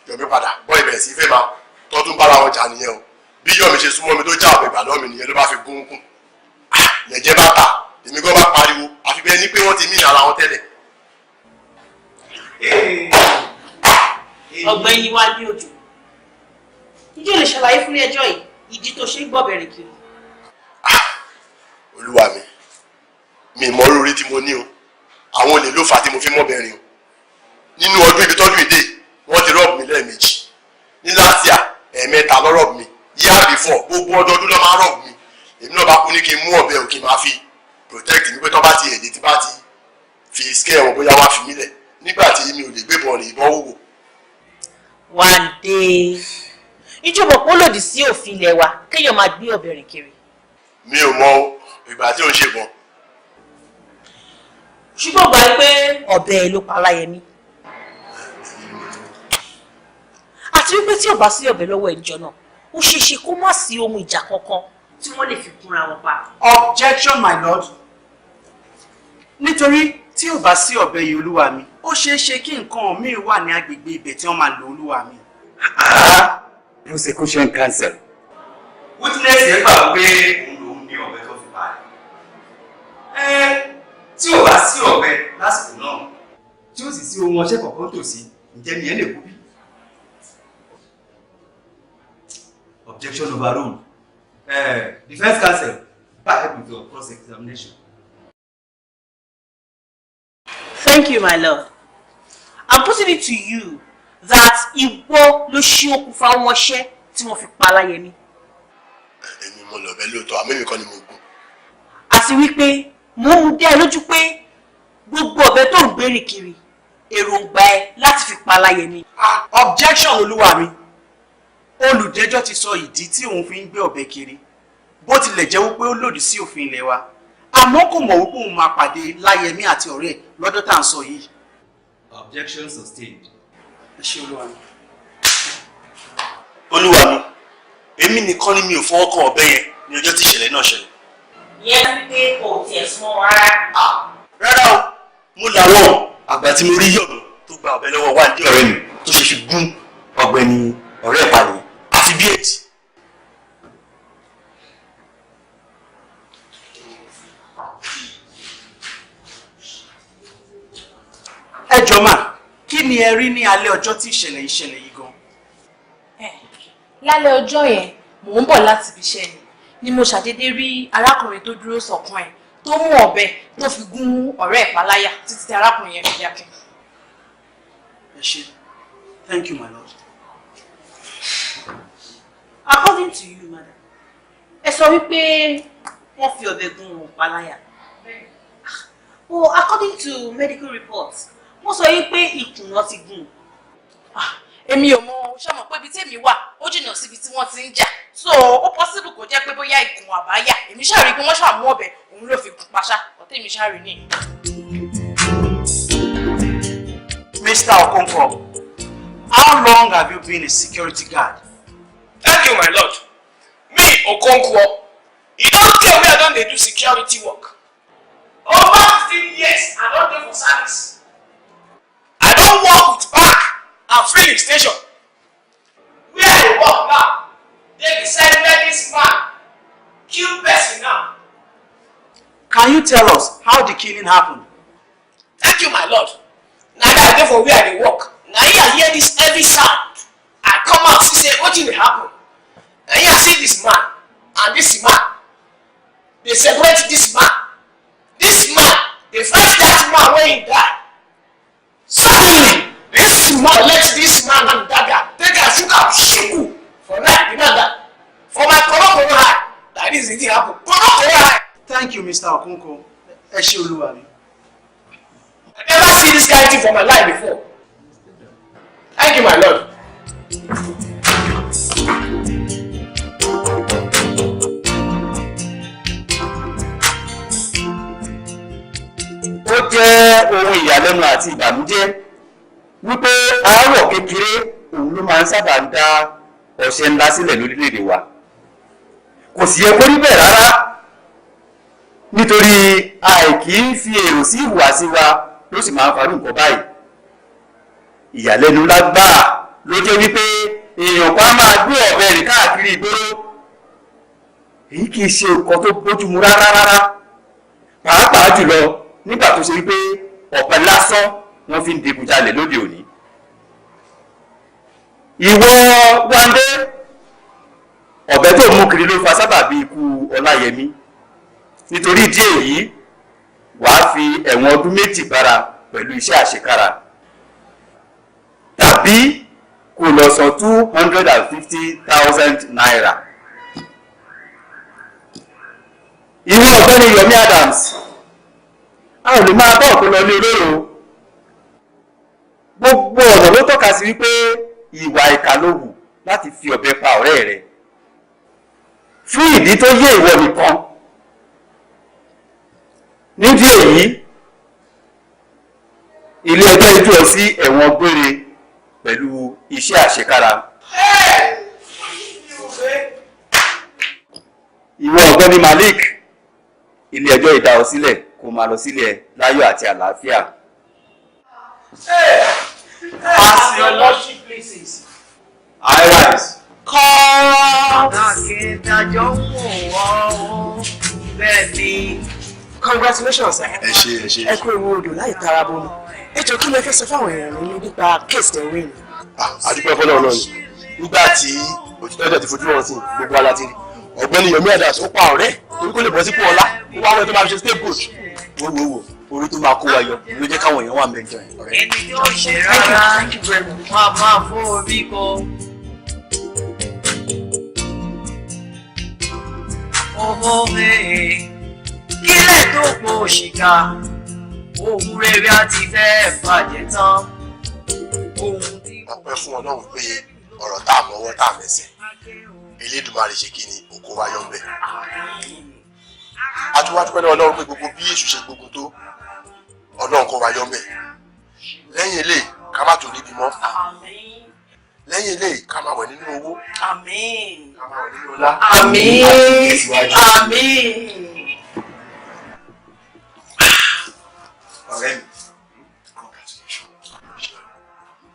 Yomi padà bọ́ ìbẹ̀rẹ̀ sí fẹ́ máa tọ́tún bára wọn jà nìyẹn o bí Yomi ṣe súnmọ́ mi tó já ọ̀bẹ ìgbà lọ́mì nìyẹn ló bá fi gún kún lẹ̀jẹ̀ bá ta èmi gan bá pariwo àfi bẹ́ẹ̀ ni pé wọ́n ti mí ara wọn tẹ́lẹ̀. ọ̀gbẹ́ni Wándé Òjó ìjọ lè ṣàlàyé fún ẹjọ́ yìí ìdí tó ṣe ń gbọ́ bẹ̀rẹ̀ kiri. olúwa mi mọ orí tí mo ní o àwọn olè ló fà á tí mo fi mọ́ bẹ̀rin o nínú ọdún ibi tọ́jú ìdè wọ́n ti rọ́ọ̀bù mi lẹ́ẹ̀mejì ní láṣìá ẹ̀ẹ̀mẹ́ta lọ́rọ̀bù mi yíyá before gbogbo ọdọọdún lọ́ máa rọ̀bù mi èmi náà bá kú ní kí n mú ọ̀bẹ ò kí n máa fi protect mi pé tọ́ bá ti èdè tí bá ti fi scare wọn bóyá wá fi mí lẹ̀ nígbà tí mi ò lè gbé bọ́ọ̀lù ìbọn wò. Wándé ìjọba kó lòdì sí òfin ilé wa kéèyàn máa gbé ọ̀bẹ rìn kiri. mi ò mọ ìgbà tí ò ń ṣèbọn. ṣùgbọ́n gbà pé ọ̀bẹ ló pa Láyẹmí àti wípé tí ò bá sí ọ̀bẹ lọ́wọ́ ìjọ náà ó ṣeé ṣe kó má sí ohun ìjà kankan tí wọ́n lè fi kúnra wọn pa. objection my lord nítorí tí ò bá sí ọ̀bẹ yìí olúwa mi ó ṣeé ṣe kí nǹkan míì wà ní agbègbè ibẹ̀ tí wọ́n máa lo olúwa mi. Prosecution counsel. witness yẹn gbà pé òun lòún ní ọ̀bẹ tó fi pa ẹ́ tí ò bá sí ọ̀bẹ lásìkò náà tí ó sì sí ohun ọṣẹ́ kọ̀ọ̀kan tòsí ǹjẹ́ ni ẹ lè kú bí? Objection overruled. Defense counsel, back up with your cross-examination. Thank you, my lord. I'm putting it to you that ìwọ ló ṣí okùnfà ọmọṣẹ́ tí wọ́n fi pa Láyẹmí. Èmi mo lọ bẹ́ẹ̀ lóòótọ́, àmọ́ èmi kọ́ ni mo gún. Àti wípé mo mú dé lójú pé gbogbo ọ̀bẹ tó ń gbèrè kiri èròǹgbà ẹ láti fi pa Láyẹmí. Objection olúwa mi. Olùjẹ́jọ́ ti sọ ìdí tí òun fi ń gbé ọ̀bẹ kiri bó tilẹ̀ jẹ́ wípé ó lòdì sí òfin ilé wa àmọ́ kò mọ̀ wípé òun máa pàdé Láyẹmí àti ọ̀rẹ́ ẹ̀ lọ́dún tá à ń sọ yìí. Objection sustained. Ẹ ṣé olúwa mi. Olúwa mi, èmi nìkan ni mi ò fọwọ́ kan ọ̀bẹ yẹn ní ọjọ́ tí ìṣẹ̀lẹ̀ náà ṣẹlẹ̀. Yẹn wípé kò tiẹ̀ súnmọ́ rárá. Rárá o, mo làwọn àgbà tí mo rí yọ̀dọ̀ tó gba ọ̀bẹ lọ́wọ́ wá ní ọ̀rẹ́ mi tó ṣe fi gún ọ̀gbẹ́ni ọ̀rẹ́ ìpànìyàn àti bí èjì. Ẹ jọ̀ọ́ mà, kí ni ẹ rí ní alẹ́ ọjọ́ tí ìṣẹ̀lẹ̀ yìí gan? Lálẹ́ ọjọ́ yẹn mò ń bọ̀ láti ibi iṣẹ́ ni mo ṣàdédé rí arákùnrin tó dúró sọ̀kan ẹ̀ tó mú ọ̀bẹ tó fi gún ọ̀rẹ́ ẹ̀ páláyà títí tí arákùnrin yẹn fi dákẹ́. Ẹ ṣé. Thank you, my lord. According to you, madam, ẹ sọ wípé wọ́n fi ọ̀bẹ gún páláyà. Well, according to medical reports, wọ́n sọ wípé ikùn wọn ti gún. Èmi ò mọ̀ ṣé mọ̀ pé ibi tí èmi wà ó jìnnà síbi tí wọ́n ti ń jà so ó possible kó jẹ́ pé bóyá ikùn àbáyà èmi ṣàrí pé wọ́n ṣàmú ọ̀bẹ òun ló fi gún paṣá ọ̀tẹ̀ èmi ṣàrí ní. Mr. Okonkwo, how long have you been a security guard? Thank you, my lord. Me, Okonkwo, you don't tell me I don't do security work. Over 15 years, I don't do for service. I don't work with bank and filling station. Where I work now, they decided that this man kill person now. Can you tell us how the killing happened? Thank you, my lord. Now that I go for where I work, now I hear this heavy sound. I come out to say what will happen. Now I see this man and this man. They separate this man. This man, they fight that man when he died. Suddenly, this man let this man and dagger take a sugar shiku for night. Remember, for my corona high, that is it happen. Corona high. Thank you, Mr. Okonkwo. Ẹ ṣé olúwa mi. I never see this kind of thing for my life before. Thank you, my lord. Ó jẹ́ ohun ìyàlẹ́nu àti ìbànújẹ́ wípé aáwọ̀ kékeré òun ló máa ń sábà ń dá ọ̀ṣẹ́ ńlá sílẹ̀ lórílẹ̀-èdè wa. Kò sì yẹ kó rí bẹ́ẹ̀ rárá nítorí àìkí ń fi èrò sí ìhùwàsí wa ló sì máa ń farú nǹkan báyìí. Ìyàlẹ́nu lágbáà ló jẹ́ wípé èèyàn kan máa gbé ọ̀bẹ rìn káàkiri ìgboro. Èyí kì í ṣe nǹkan tó bójúmu rárá pàápàá jùlọ nígbà tó ṣe wípé ọ̀pẹ lásán wọ́n fi ń digunjalè lóde òní. Ìwọ Wándé, ọ̀bẹ tó mú kiri ló fa sábàbí ikú Ọláyẹmí. Nítorí ìdí èyí wàá fi ẹ̀wọ̀n ọdún 2 gbára pẹ̀lú iṣẹ́ àṣekára tàbí kó lọ san 250,000 naira. Ìwọ ọ̀gbẹ́ni Yomi Adams, a ò lè máa bá ọ̀pọ̀ lọ ní olóró. Gbogbo ọ̀nà ló tọ́ka sí wípé ìwà ìkà ló wù láti fi ọ̀bẹ pa ọ̀rẹ́ rẹ̀ fún ìdí tó yé ìwọ nìkan. Nídìí èyí, ilé ẹjọ́ tú ọ sí ẹ̀wọ̀n gbére pẹ̀lú iṣẹ́ àṣekára. Ìwọ ọ̀gbẹ́ni Malik, ilé ẹjọ́ ìdá ọ sílẹ̀ kó máa lọ sílẹ̀ láyọ̀ àti àlàáfíà. As your lordship pleases. I rise. Akíndàjọ́ wò wọ́ bẹ́ẹ̀ ni Congratulations, sir. ẹ ṣé. Ẹ kú ewu odò láì tara bomi. Ẹ jọ kí lẹ fẹ́ sọ fáwọn èèyàn mi nípa case tẹ̀ wé ni. Àdúpẹ́ fọlọ́run náà ni nígbà tí òtítọ́ ẹ̀jẹ̀ ti fojú wọn sí gbogbo ala ti rí ọ̀gbẹ́ni Yomi Adams ó pa ọ̀rẹ́ torí kó lè bọ́ sípò ọlá ó wá wọn tó máa fi ṣe scapegoat. wo orí tó máa kó wa yọ ló jẹ́ káwọn èèyàn wà mẹ́jọ yẹn. ẹni tó ṣe rárá wọn máa forí kọ. ọmọ rẹ̀ kílẹ̀ tó pọ̀ òṣìkà ohun rere àti fẹ́ bàjẹ́ tán. ọpẹ́ fún Ọlọ́run pé ọ̀rọ̀ tá a mọwọ́ tá a mẹsẹ̀ Elédùmarè ṣe kí ni òkú wa yọ ń bẹ. a tún wá dúpẹ́ lọ́wọ́ Ọlọ́run pé gbogbo bí èṣù ṣe gbogbo tó Ọlọ́run kó wa yọ ń bẹ. lẹ́yìn eléyìí ká má tún níbi mọ́. lẹ́yìn eléyìí ká má wẹ̀ nínú owó. ká má wẹ̀ nínú ọlá. ọ̀rẹ́ mi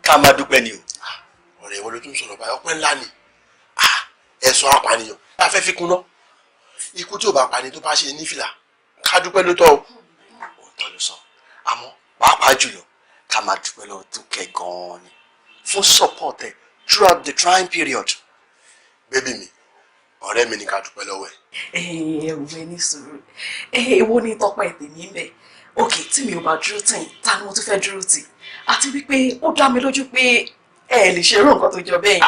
ká máa dúpẹ́ ni o. ọ̀rẹ́ ìwọ ló tún sọ̀rọ̀ báyìí ọpẹ́ ńlá ni ẹ̀sùn apànìyàn bá fẹ́ fi kún ná ikú tí ò bá pani tó bá ṣe ní fìlà ká dúpẹ́ ló tọ́ o. òótọ́ ló sọ àmọ́ pàápàá jùlọ ká máa dúpẹ́ lọ́wọ́ tó kẹ́ gan-an ni fún support ẹ throughout the trying period. bébì mi ọ̀rẹ́ mi ni ká dúpẹ́ lọ́wọ́ ẹ̀. ẹ̀rù ní sùúrù èwo ni tọpẹ́ tèmi ń bẹ̀ òkè tí mi ò bá dúró tẹ̀yìn ta ni mo tún fẹ́ dúró tì àti wípé ó dá mi lójú pé ẹ lè ṣe irú nǹkan tó jọ bẹ́ẹ̀.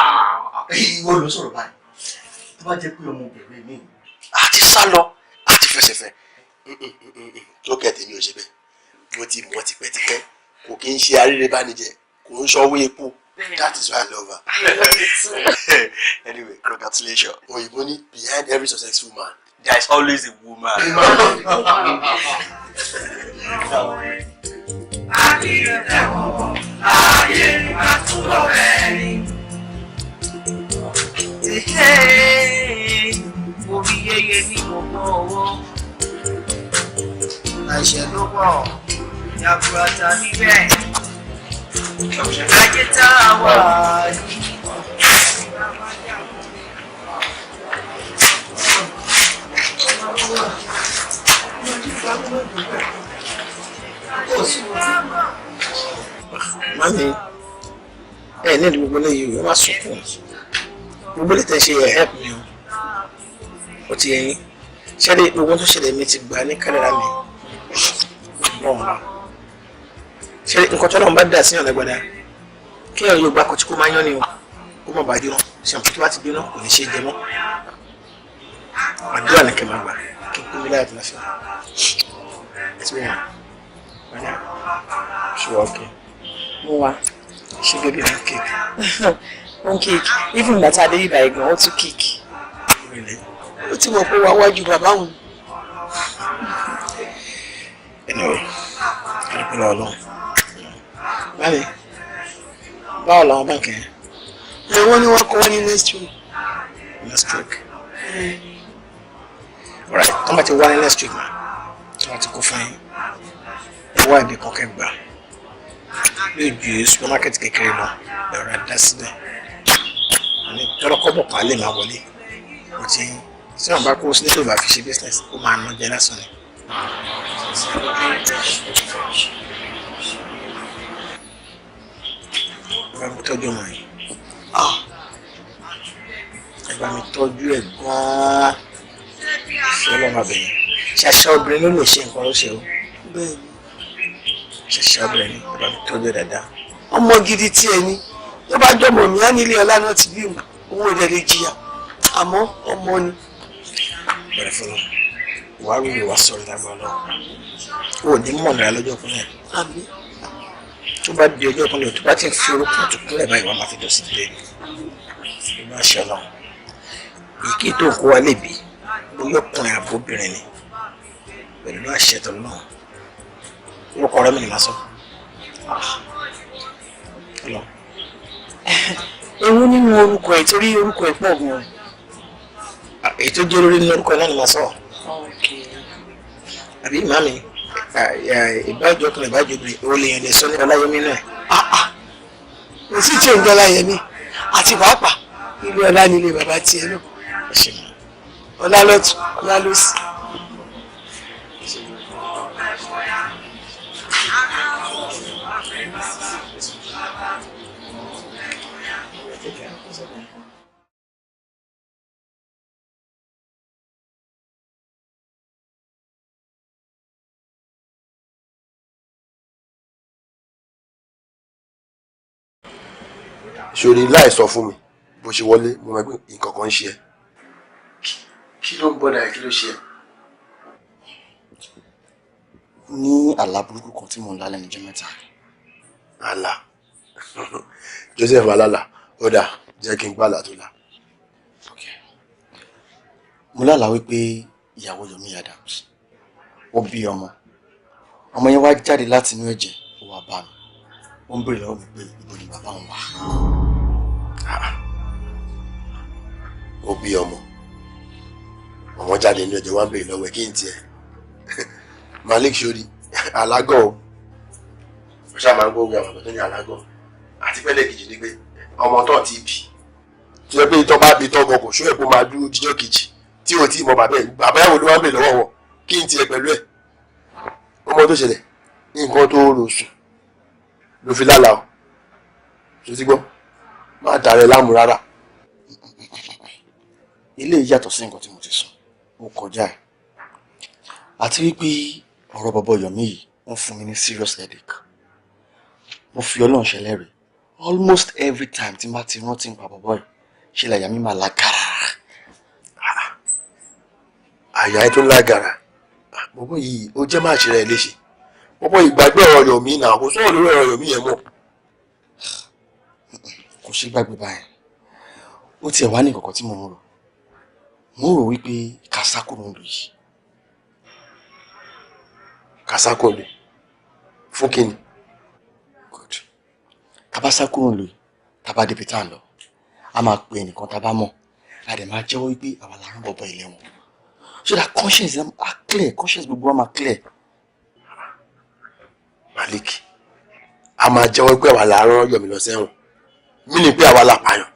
ìwọ ló sọ̀rọ̀ báyìí tó bá jẹ́ pé ọmọbìnrin mi àti sá lọ àti fẹsẹ̀fẹ. tó kẹ̀tẹ̀ mi ò ṣe bẹ́ẹ̀ mo ti mọ̀ tipẹ́tipẹ́ kò kí ń ṣe arírébánijẹ kò ń ṣọwọ́ epo that is why I love her. Anyway, congratulations. òyìnbó ní behind every successful man there is always a woman. Orí yẹyẹ ní gbogbo ọwọ́. Àìṣẹ́ ló pọ̀, yàgùràtà níbẹ̀. Ayé tá a wà yìí. Mami, ní ìlú gbogbo lẹ́yìn o má sunkún gbogbo lè tẹ́ ṣe help mi o ti yẹn ṣẹlẹ̀ gbogbo tó ṣẹlẹ̀ mi ti gbà ní kádàrá mi bọ́ọ̀ ṣẹlẹ̀ nǹkan tó náà bá dà sí ọ̀nà gbọ́dá kí ẹ̀rọ yóò gbà kọtí kó máa yán ni o kó má bàa jóná ṣàǹpù tó bá ti jóná kò ní ṣe jẹ mọ́ àdúrà ní kẹmà gbà kí n kú mi láyà tó láṣẹ ẹ ti wọ́n wọ́n ṣùgbọ́n ọ̀kẹ́ mo wá ṣe bébí one cake. One cake even gbàtà adé yìí báyìí gan ó tún cake. ó ti mọ̀ pé wàá wájú bàbá òun. anyway kí ló lọ báyìí báwo làwọn báńkì yẹn. wọ́n ní wọ́n kọ́ wọ́n ní next week. alright tó bá ti wá ní next week ma tó bá ti kó fún yín ẹ wá ibi kan kẹgbà yóò ju supermarket kékeré lọ ẹ̀rọ adá síbẹ̀ ní tọ́lọ́kọ́bọ̀ kan lè máa wọlé ó ti ń tí wọ́n bá kó sílé tó bá fi ṣe business ó máa ná jẹ lásán ni. ẹ bá mi tọ́jú ọmọ yìí ẹ bá mi tọ́jú ẹ̀ gan-an ṣé ọlọ́mọ abẹ́yẹn ṣàṣà obìnrin ló lè ṣe nǹkan ló ṣe o ṣàṣà obìnrin ni ẹ bá mi tọ́jú ẹ̀ dáadáa. ọmọ gidi tí ẹni tó bá jọmọ mi á nílé ọlá náà ti bí owó rẹ̀ lè jìyà àmọ́ ọmọ ni. bẹ̀rẹ̀ fún mi wàá rí ìwà sọ̀rọ̀ lágbà lọ o ní mọ̀ náà lọ́jọ́ kúnlẹ̀ tó bá di ọjọ́ kúnlẹ̀ tó bá ti fi orúkọ tó kúnlẹ̀ báyìí wọ́n máa fi dọ̀ sí ilé ìlú àṣẹ lọ ìké tó kó wa lébi bóyá ọkùnrin àbóbìnrin ni pẹ̀lú àṣẹ tó náà orúkọ ọ̀rẹ́ mi ni màá sọ. ewu nínú orúkọ ẹ̀ torí orúkọ ẹ̀ pọ̀ gan-an. èyí tó jẹ́ lórí nínú orúkọ náà ni màá sọ. àbí màmí ìbájọ ọkùnrin ìbájọ obìnrin èwo lè yàn lè sọ ní ọláyẹmí náà. kò sí tí òǹjọ ọláyẹmí àti pàápàá ilé ọlá nílé bàbá tiẹ̀ náà ọlá lọ́tún ọlá lósì. Ṣòrí láì sọ fún mi bó ṣe wọlé mo mọ̀ pé nǹkan kan ń ṣe ẹ́. Kí ló ń bọ́dà ẹ̀, kí ló ṣe ẹ́? Ní àlá burúkú kan tí mò ń lá lẹ́nu ọjọ́ mẹ́ta. Àlá Joseph alálà ó dà jẹ́ kí n gbàlà tó là. Mo lálàá wípé ìyàwó Yomi Adams ó bí ọmọ yẹn wá jáde láti inú ẹ̀jẹ̀ ó wá bá mi ó ń béèrè lọ́wọ́ mi pé ibo ni bàbá òun wà. Ó bí ọmọ jáde nínú ẹ̀jẹ̀ wá ń béèrè lọ́wọ́ ẹ̀ kí n tiẹ̀. Malik sori alágọ̀ o ṣáà máa ń gbóògbé àwọn ọ̀dọ́ tó ní alágọ̀ àti pẹ́lẹ́ kejì ní pé ọmọ tó ti bì tí ó pé tó bá bí tọ́mọ kò ṣó ẹ̀ kó máa dúró jíjọ́ kejì tí ò tí mọ bàbá ìyàwó ló wá ń bè lọ́wọ́ wọn kí n tiẹ̀ pẹ̀lú ẹ̀. Ọmọ tó ṣẹlẹ̀ nǹkan tó rò sùn ló fi lálàá o ṣe ti gbọ́ má dàrẹ́ láàmú rárá. Ilé yàtọ̀ sí nǹkan tí mo ti sùn mo kọjá ẹ̀ àti wípé ọ̀rọ̀ bọ̀bọ̀ Yomi yìí wọ́n fún mi ní serious headache. Mo fi Ọlọ́run ṣẹlẹ́rìí almost every time tí n bá ti rántí nípa bọ̀bọ̀ yìí ṣe làyà mi máa lágara. Àyà ẹ tó lágara bọ̀bọ̀ yìí ó jẹ́ máa ṣe rẹ̀ léṣe. Bọ̀bọ̀ yìí gbàgbé ọ̀rọ̀ Yomi náà kò sọ̀rọ̀ lórí ọ̀rọ̀ Yomi yẹn mọ́. Kò ṣe gbàgbé báyìí ó tiẹ̀ wá ní nǹkan tí mo ń rò. Mo rò wípé kàsákò ló ń lò yìí. Kàsákò lè fún kíni? Good. Kàbásákò ń lò yìí tàbá débi tá à ń lọ a máa pe ẹnìkan tá a bá mọ̀ a dẹ̀ máa jẹ́wọ́ wípé àwa la rán bọ̀bọ̀ ilé wọn so that conscience are clear, conscience gbogbo wa máa clear. Malik a máa jẹ́wọ́ pé àwa la rán Yomi lọ sẹ́wọ̀n mí ni pé àwa la pààyàn.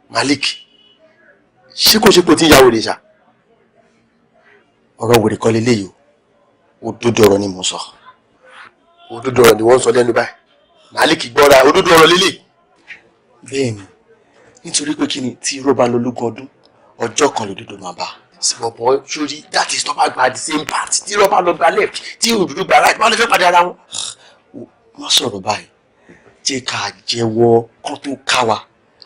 Malik ṣé kò ṣe pé o ti ń yàwó rẹ̀ ṣá? Ọ̀rọ̀ wèrè kọ́ leléyìí o òdodo ọ̀rọ̀ ni mo sọ. Òdodo ọ̀rọ̀ ni wọ́n sọ lẹ́nu báyìí. Malik gbọ́ra òdodo ọ̀rọ̀ lélẹ̀. Bẹ́ẹ̀ni nítorí pé kí ni tí irọ́ bá lọ lógún ọdún ọjọ́ kan lòdodo máa bá. Bọ̀bọ̀ sórí that is not gba the same part tí irọ́ bá lọ gba left tí òdodo gba right wọ́n lè fẹ́ pàdé ara wọn. Má sọ̀rọ̀ báyìí jẹ́ ká jẹ́wọ́ kan tó ká wa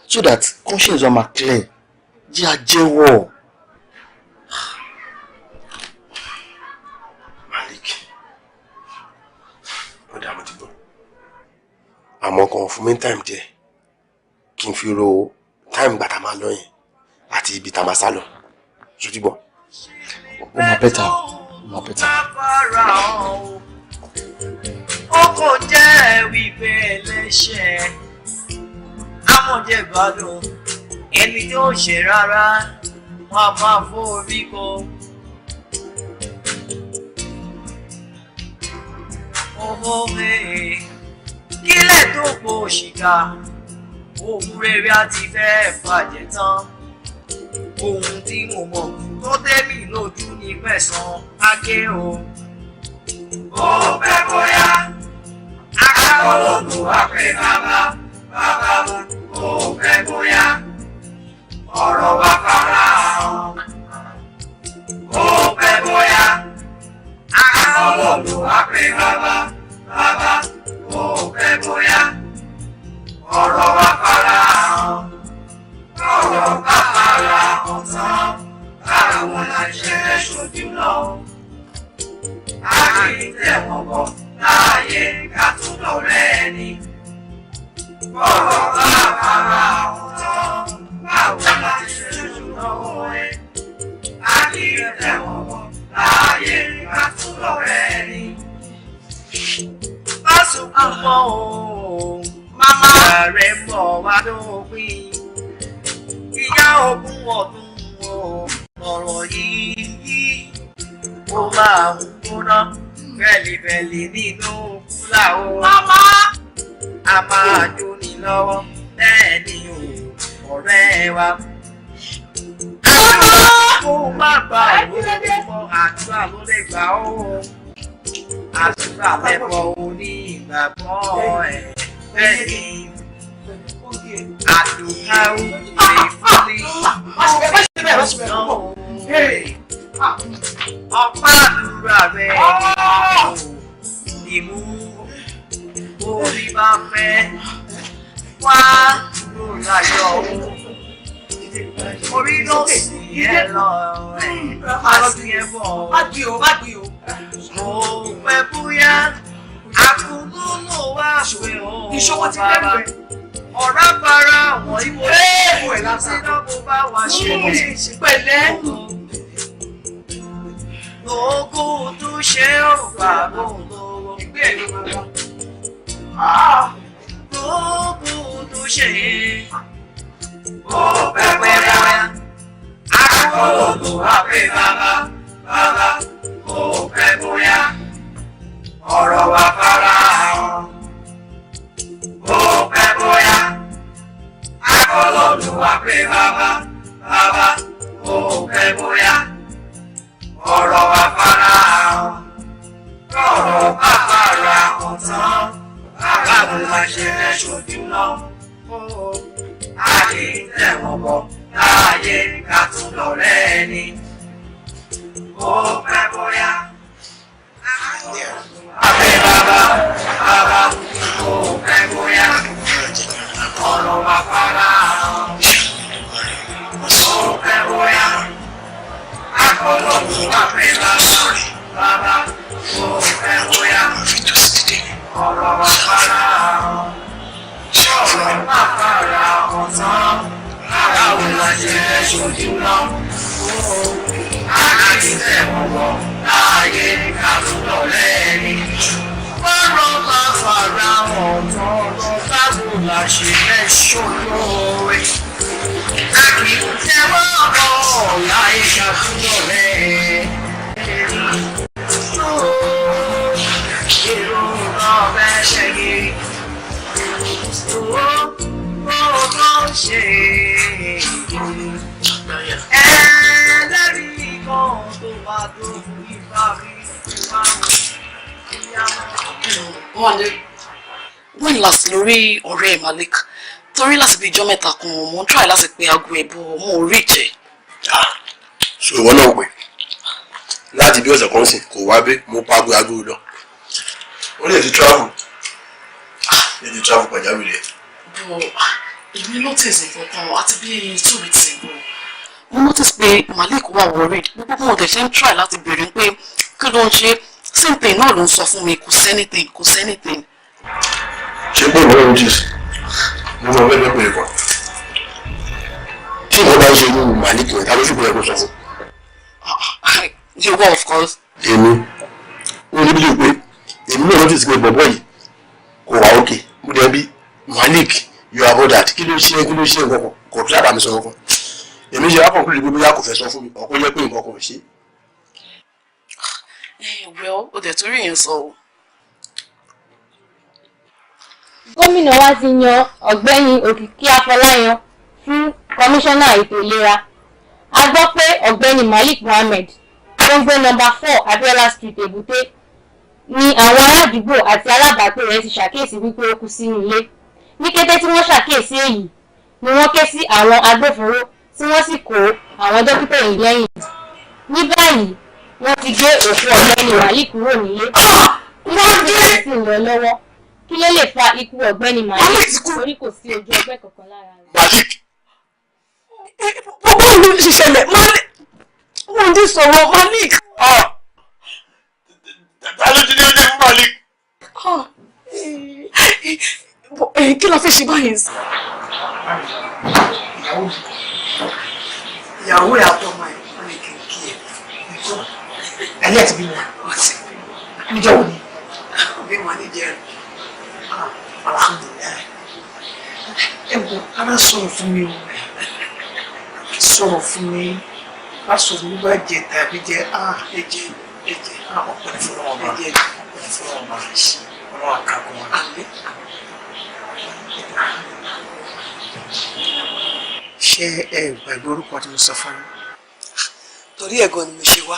so that conscience wa máa clear jẹ́ à jẹ́wọ́. Àmọ́ kan fún mi time díẹ̀ kí n fi ro time gbà tá máa lọ yẹn àti ibi tá máa sá lọ ṣojú bọ̀. Ó máa bẹ́tà ó máa bẹ́tà. Ó kò jẹ́ wípé ẹlẹ́ṣẹ̀ amọ̀jẹ̀gbádùn ẹni tó ṣe rárá wọn a máa forí kọ. Owó kílẹ̀ tó po òṣìkà ohun rere àti fẹ́ bàjẹ́ tán. Ohun tí mo mọ̀ tó tẹ́mi lójú ní pẹ̀sán áké o. Ó pẹ́ bóyá akọ́lọ́dún wá pé bàbá ó pẹ́ bóyá ọ̀rọ̀ wa fara hàn. Ó pẹ́ bóyá akọ́lọ́dún wá pé bàbá ó pẹ́ bóyá ọ̀rọ̀ wa fara hàn. Ọ̀rọ̀ bá fara hàn tán báwo la ṣe ṣojú lọ. A kì í tẹ̀wọ̀n bọ̀ láàyè ká tún lọ rẹ̀ ni. Ọ̀rọ̀ bá fara hàn tán báwo la ṣe ṣojú lọ́wọ́ ẹ̀. A kì í tẹ̀wọ̀n bọ̀ láàyè ká tún lọ rẹ̀ ni. Má sunkún mọ́ o, màmá rẹ̀ ń bọ̀ wá dópin. Ìyá ogún ọdún o, ọ̀rọ̀ yìí ó máa ń gbóná fẹ́lifẹ́li nínú kúlà o. Màmá! A máa jóni lọ́wọ́ bẹ́ẹ̀ ni o, ọ̀rẹ́ wa. Màmá! kó má gbà ó àdúrà ló lè gbà ó àdúrà lẹ́bọ̀ oní ìgbàgbọ́ ẹ̀ bẹ́ẹ̀ ni àdúrà ó lè fúnni ọ̀pá àdúrà rẹ̀ ìmú orí bá fẹ́ wá láyọ̀ orí ló sì yẹ lọ àti ẹ̀bọ̀ mo pẹ́ bóyá àkókò ló wá pé ó bàbá ọ̀rá para àwọn ìwọ ìwọ ẹ̀ láti lọ́kọ̀ bá wá ṣe pẹ̀lẹ́ lóògùn tó ṣe ó bàbá olówó ìgbé ẹ̀ ló máa lóògùn tó ṣe ó pẹ́pẹ́ bóyá àkókò wá pé bàbá ó pẹ́ bóyá ọ̀rọ̀ wa fara hàn ó pẹ́ bóyá àkókò wá pé bàbá ó pẹ́ bóyá ọ̀rọ̀ wa fara hàn ọ̀rọ̀ bá fara hàn tán báwo la ṣe fẹ́ ṣojú lọ a kì í tẹ̀wọ̀n bọ̀ láàyè ká tún lọ rẹ́ ni ó pẹ́ bóyá àbẹ̀ bàbá ó pẹ́ bóyá ọ̀rọ̀ wa fara hàn ó pẹ́ bóyá akọ̀lọ̀ wà pé bàbá ó pẹ́ bóyá ọ̀rọ̀ wa fara hàn ọ̀rọ̀ má fara hàn tán báwo la ṣe fẹ́ ṣojú lọ àti tẹ̀wọ̀n bọ̀ láàyè ká tún lọ lẹ́ni ọ̀rọ̀ má fara hàn tán báwo la ṣe fẹ́ ṣojú rẹ̀ a kì í tẹ́wọ́ bọ̀ láyé ká tún lọ lẹ́ni. Èrò náà bẹ́ẹ̀ ṣe yé. Ṣe ẹlẹ́rìí kan tó bá tó fún ìfà rí wọ́n last lórí ọ̀rẹ́ Malik torí láti bí ijọ́ mẹ́ta kan mo ń try láti pe aago ẹ̀bọ̀ mo ò rí ìjẹ́. so ìwọ náà pè láti bí ọ̀sẹ̀ kan sìn kò wá bí mo pa aago lọ ó lè ti travel pàjáwìrì ẹ̀. èmi notice nǹkan àti bí 2 weeks ago mo notice pé Malik wà worried gbogbo mo tẹ̀ ṣe ń try láti béèrè pé kí ló ń ṣe same thing náà ló ń sọ fún mi kò sẹ́nìtìn. ṣé pé ìwọ ló ń jìs ní mo fẹ́ lọ́pẹ̀ kan tí ìwọ bá ń ṣe inú Malik rẹ̀ ta ló ṣùgbọ́n ẹ̀ kó sọ fún. you were of course. èmi ó ní bí pé èmi náà notice pé bọ̀bọ̀ yìí kò wá òkè mo dẹ̀ bí Malik you are bothered kí ló ṣe nǹkan kò tí a bá mi sọ nǹkan èmi ṣe wá kọ̀ọ̀kúrò gbogbo yà kò fẹ́ sọ fún mi ọ̀pọ̀ yẹ pé nǹkan kò ṣe. well ó dẹ̀ torí yẹn sọ o. gómìnà wa ti yan ọ̀gbẹ́ni Òkìkí Afọláyan fún kọmíṣánná ètò ìlera a gbọ́ pé ọ̀gbẹ́ni Malik Mohammed tó ń gbé nọ́mbà 4 Abiola Street Èbúté ni àwọn aládùúgbò àti alábàágbé rẹ̀ ti ṣàkíyèsí wípé ó kú sínú ilé ní kété tí wọ́n ṣàkíyèsí èyí ni wọ́n ké sí àwọn agbófinró tí wọ́n sì kó àwọn dókítà yìí lẹ́yìn ní báyìí wọ́n ti gbé òkú ọ̀gbẹ́ni Malik kúrò nílé ìwádìí sì ń lọ lọ́wọ́ kí ló lè fa ikú ọ̀gbẹ́ni Malik torí kò sí ojú ọgbẹ́ kankan lára rẹ̀. Malik. gbogbo ìlú ti ṣẹlẹ̀ Malik wọ́n ti sọ̀rọ̀ Malik. ta ló ti dé ọdẹ fún Malik. kí ló fẹ́ ṣe báyìí sí. ìyàwó ẹ̀ àtọmọ ẹ̀ wọ́n lè kí n kí ẹ̀ ẹ̀yẹ́ ẹ̀ ti bí wọn níjọ́ wo ni bí wọn ní jẹ́ alhamdulilayi ẹ bọ ara sọ̀rọ̀ fún mi o sọ̀rọ̀ fún mi bá sọ̀rọ̀ mi bá jẹ tàbí jẹ ẹ̀jẹ̀ ọ̀pẹ̀ fúnra ọba ọ̀pẹ̀ fúnra ọba ọlọ́wà kakọ̀ wọn. ṣé ẹ gbàgbé orúkọ tí mo sọ fún yín. torí ẹ̀gan ni mo ṣe wá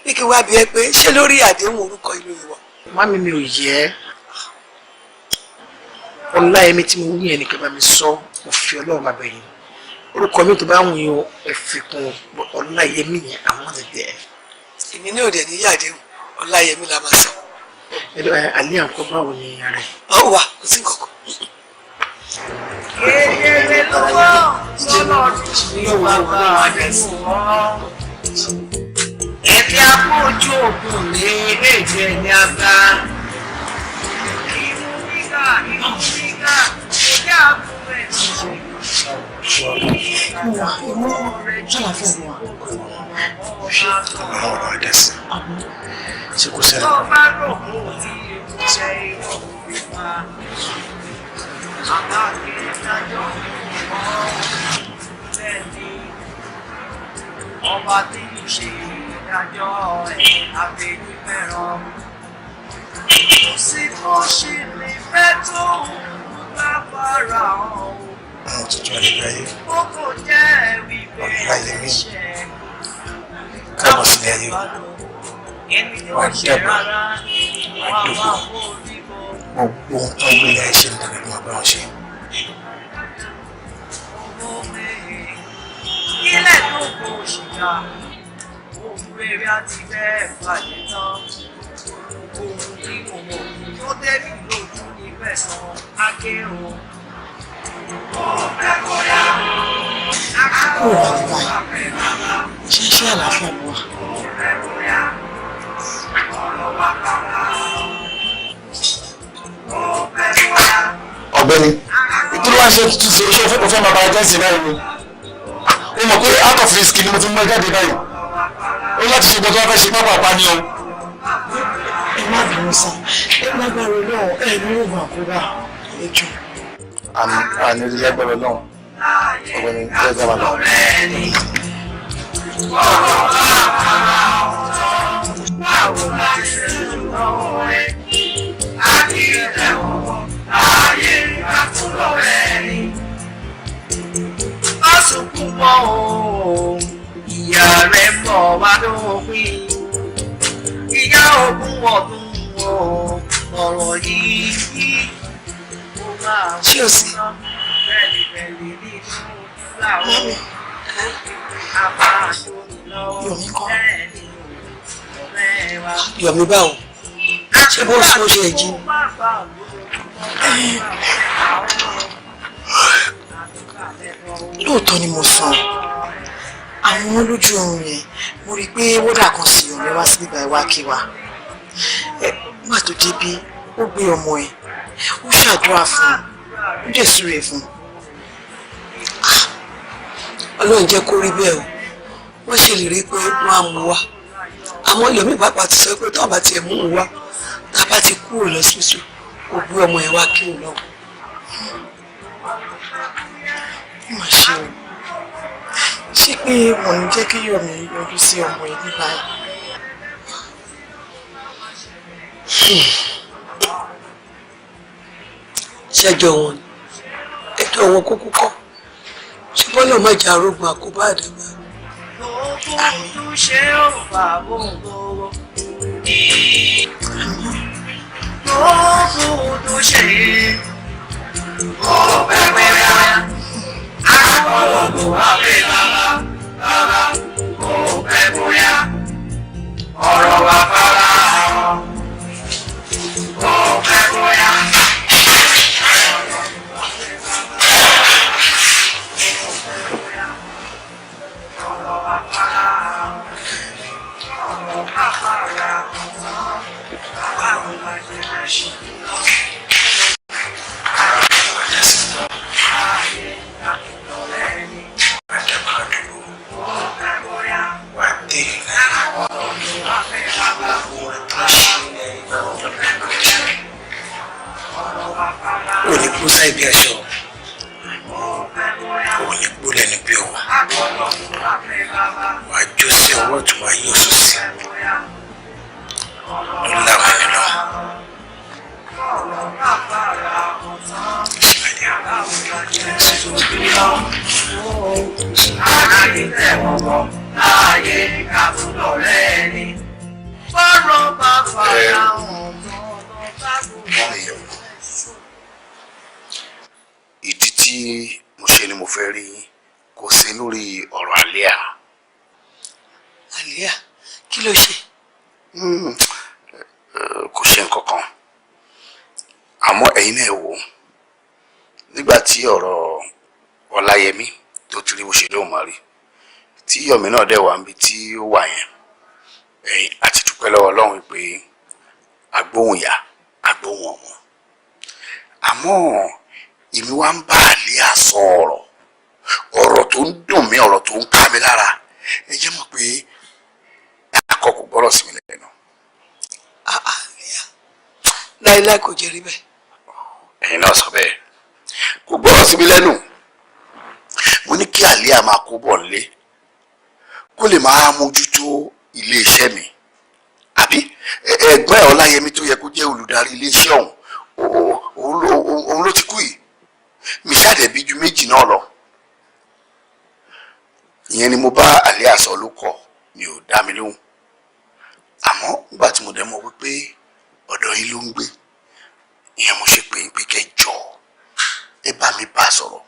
bí kí wá bí ẹ pé ṣé lórí àdéhùn orúkọ ìlú ìwọ. Mami mi ò yẹ Ọláyẹmí tí mo wí yẹn ni kí bá mi sọ mo fi Ọlọ́run bàbá yìí orúkọ mi tó bá wù yín ẹ fi kún Ọláyẹmí yẹn àwọn ọ̀dẹ̀ ẹ̀. èmi ní òde ní yàdéhùn Ọláyẹmí la máa sọ. Àlẹ́ àǹkọ́ báwo ni ara ẹ̀. ọ wà kò sí nǹkan kan. Kékeré lọ́wọ́ lọ́lọ́run ní bàbá àdẹ́sùn wọn. Ẹ̀mí àpòjù ògùn ní èdè ẹ̀mí àgbà. Ìmú nígbà kò dé àbúrò ẹ̀ tó. Ìmú jàlàfẹ́ mi wà. Ṣé ọ̀rọ̀ àdẹ́sì? Ṣé kò sẹ́yìn? Tó bá rò kó tí o jẹ́ ìwọ̀n pípa. Ọba tí ń ṣe ìdájọ́ ẹ̀ abẹ́nifẹ́ràn kò sí bó ṣe lè fẹ́ tó lágbára ọ̀hún. Àwọn tuntun àlejò ayé. Ó kò jẹ́ wípé Ọláyẹmí káàbọ̀ sílé ayé o. Wà á dàgbà, wà á dògbò. Gbogbo ohun tó ń gbélé àìṣe ń dàgbà máa bá wọn ṣe. Ilé tó kò ṣìkà, ohun rere àti bẹ́ẹ̀ bàjẹ́ tán. Ohun tí mo mọ̀ tó débi lójú ní fẹ̀sán akérò. Kúrò láti báyìí, ṣé iṣẹ́ àlàáfíà ló wà? Ọ̀gbẹ́ni kí ló wá ṣe tuntun ṣe iṣẹ́ òfin bàbá ẹjẹ́ sí báyìí ni ó mọ̀ pé out of risk ni mo ti mú ẹ jáde báyìí ó láti ṣe gbọ́dọ̀ fẹ́ ṣe pápá ni o. Ẹ má bínú sá, ẹ lágbára náà ẹ ní oògùn àkóbá ẹjọ́. Àní orí lágbára náà ọ̀gbẹ́ni ẹ jẹ́ máa lọ. Báwo la ṣe lọ́wọ́ ẹ̀? Àbí ẹ̀wọ̀n ayé àtúntò rẹ̀ ni. Má sunkún mọ́ o, ìyá rẹ̀ mọ̀ wá lópin. Ìyá ogún ọdún o, ọ̀rọ̀ yìí ó máa Ṣé o sì? bẹ́ẹ̀lì nínú láwọn àbá àṣọyìn lọ́wọ́ Yọ̀mí kọ́. ọ̀rẹ́ wa. Yọ̀mí báwo? Ṣé bó ṣe ó ṣe ẹ̀jí ni? Lóòótọ́ ni mo sọ, àwọn olójú oorun yẹn, mo rí i pé wọ́dà kan sì yọ̀ mí wá sí bíbá ìwá kí wa. Má tó débí, ó gbé ọmọ ẹ̀, ó ṣàdúrà fún un, ó dẹ̀ súre fún un. Ọlọ́run jẹ́ kó rí bẹ́ẹ̀ o, wọ́n ṣèlérí pé wọ́n á mú wa. Àmọ́ Yọ̀mí pàápàá ti sọ pé tó bá tiẹ̀ mú un wá, tá a bá ti kúrò lọ́sibítù, kò gbé ọmọ ẹ̀ wá kí òun náà. Má ṣe o, ṣé pé wọ́n ń jẹ́ kí Yọ̀mí yọjú sí ọmọ ẹ̀ ní báyìí? ṣẹjọ wọn ni ẹjọ́ wọn kúkú kọ́ ṣé bọ́lá má jà arógun àkóbá àdàbà. Gbogbo tó ṣe ó fà bóun lọ́wọ́. Gbogbo tó ṣe ó bẹ̀rẹ̀ rẹ̀. Àwọn olùkọ́ wa pè bàbá ó bẹ̀ bóyá. Ọ̀rọ̀ wa fara hàn ó bẹ̀ bóyá. Òní kú sáì bí aṣọ, òní kú lẹ́nu bí ọwọ́, wà á jó sí ọwọ́ tó wà yóò sọ sí, ó láwọn ẹni lọ. Ayé tẹ̀wọ̀n láàyè ká bá fara hàn mọ́ ìdí tí mo ṣe ni mo fẹ́ rí kò sí lórí ọ̀rọ̀ àlíà. àlíà kí ló ṣe? Kò ṣe nǹkan kan àmọ́ ẹ̀yin náà wò nígbà tí ọ̀rọ̀ ọláyẹmí tó ti rí bó ṣe lóun máa rí tí yọ̀mí náà dẹ̀ wá níbi tí ó wà yẹn ẹ̀yin àti dúpẹ́ lọ́wọ́ ọlọ́run pé agbóhùn yá agbóhùn ọmọ àmọ́ èmi wá ń bá àlíà sọ ọ̀rọ̀ tó ń dùn mí ọ̀rọ̀ tó ń ká mi lára ẹ jẹ́ mọ̀ pé akọ kò gbọ́rọ̀ sí mi lẹ́nu. láíláí kò jẹ́ rí bẹ́ẹ̀. ẹ̀yin náà sọ bẹ́ẹ̀ kò gbọ́rọ̀ sí mi lẹ́nu mo ní kí àlíà máa kó bọ̀ nílé kó lè máa mójútó ilé iṣẹ́ mi àbí ẹ̀gbọ́n ẹ̀ ọláyẹmí tó yẹ kó jẹ́ olùdarí ilé iṣẹ́ òun ló ti kú yìí mi ṣàdẹ̀bí ju méjì náà lọ ìyẹn ni mo bá àlíà sọ ló kọ mi ò dá mi lóhùn àmọ́ nígbà tí mo dẹ̀ mọ̀ wípé ọ̀dọ̀ yín ló ń gbé ìyẹn mo ṣe pé ń pé kẹjọ ẹ bá mi bá sọ̀rọ̀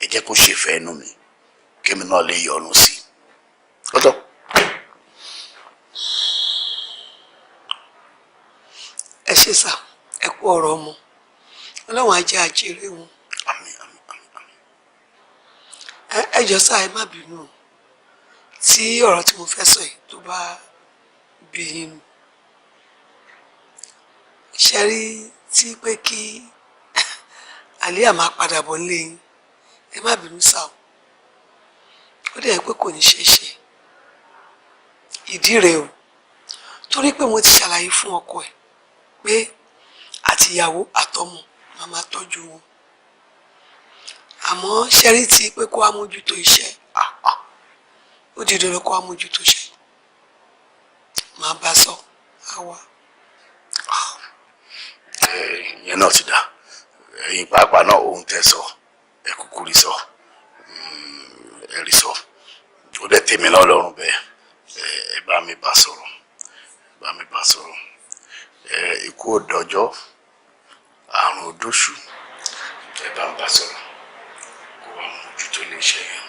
ẹ jẹ́ kó ṣèfẹ́ ẹnu mi kémi náà lè yọnu sí i lọ́dọ̀. ẹ ṣe sà ẹ kú ọ̀rọ̀ ọmọ ọlọ́run ajé àjèrè wọn. àmín àmín àmín àmín. ẹ jọ̀ọ́ sà ẹ má bínú tí ọ̀rọ̀ tí mo fẹ́ sọ yìí tó bá bí inú ṣe rí tí pé kí àlíà máa padà bọ̀ nílé yín ẹ má bínú sà ó dẹ̀ pé kò ní ṣeé ṣe ìdí rẹ̀ o torí pé mo ti ṣàlàyé fún ọkọ ẹ̀ pé àtìyàwó àtọmọ máa máa tọ́jú wọn àmọ́ ṣẹ́rí tí pé kó wá mójútó iṣẹ́ ó di dandan kó wá mójútó iṣẹ́ máa bá sọ àwa. ìyẹn náà ti dá ẹ̀yin pàápàá náà ohun tẹ́ sọ ẹ kúkú rí sọ ẹ rí sọ ó dẹ̀ tèmi náà lọ́rùn bẹ́ẹ̀ ẹ bá mi bá sọ̀rọ̀ bá mi bá sọ̀rọ̀ ikú òdọjọ́ àrùn òdóṣù ẹ bá ń bá sọ̀rọ̀ kó wá mójútó lè ṣe yẹn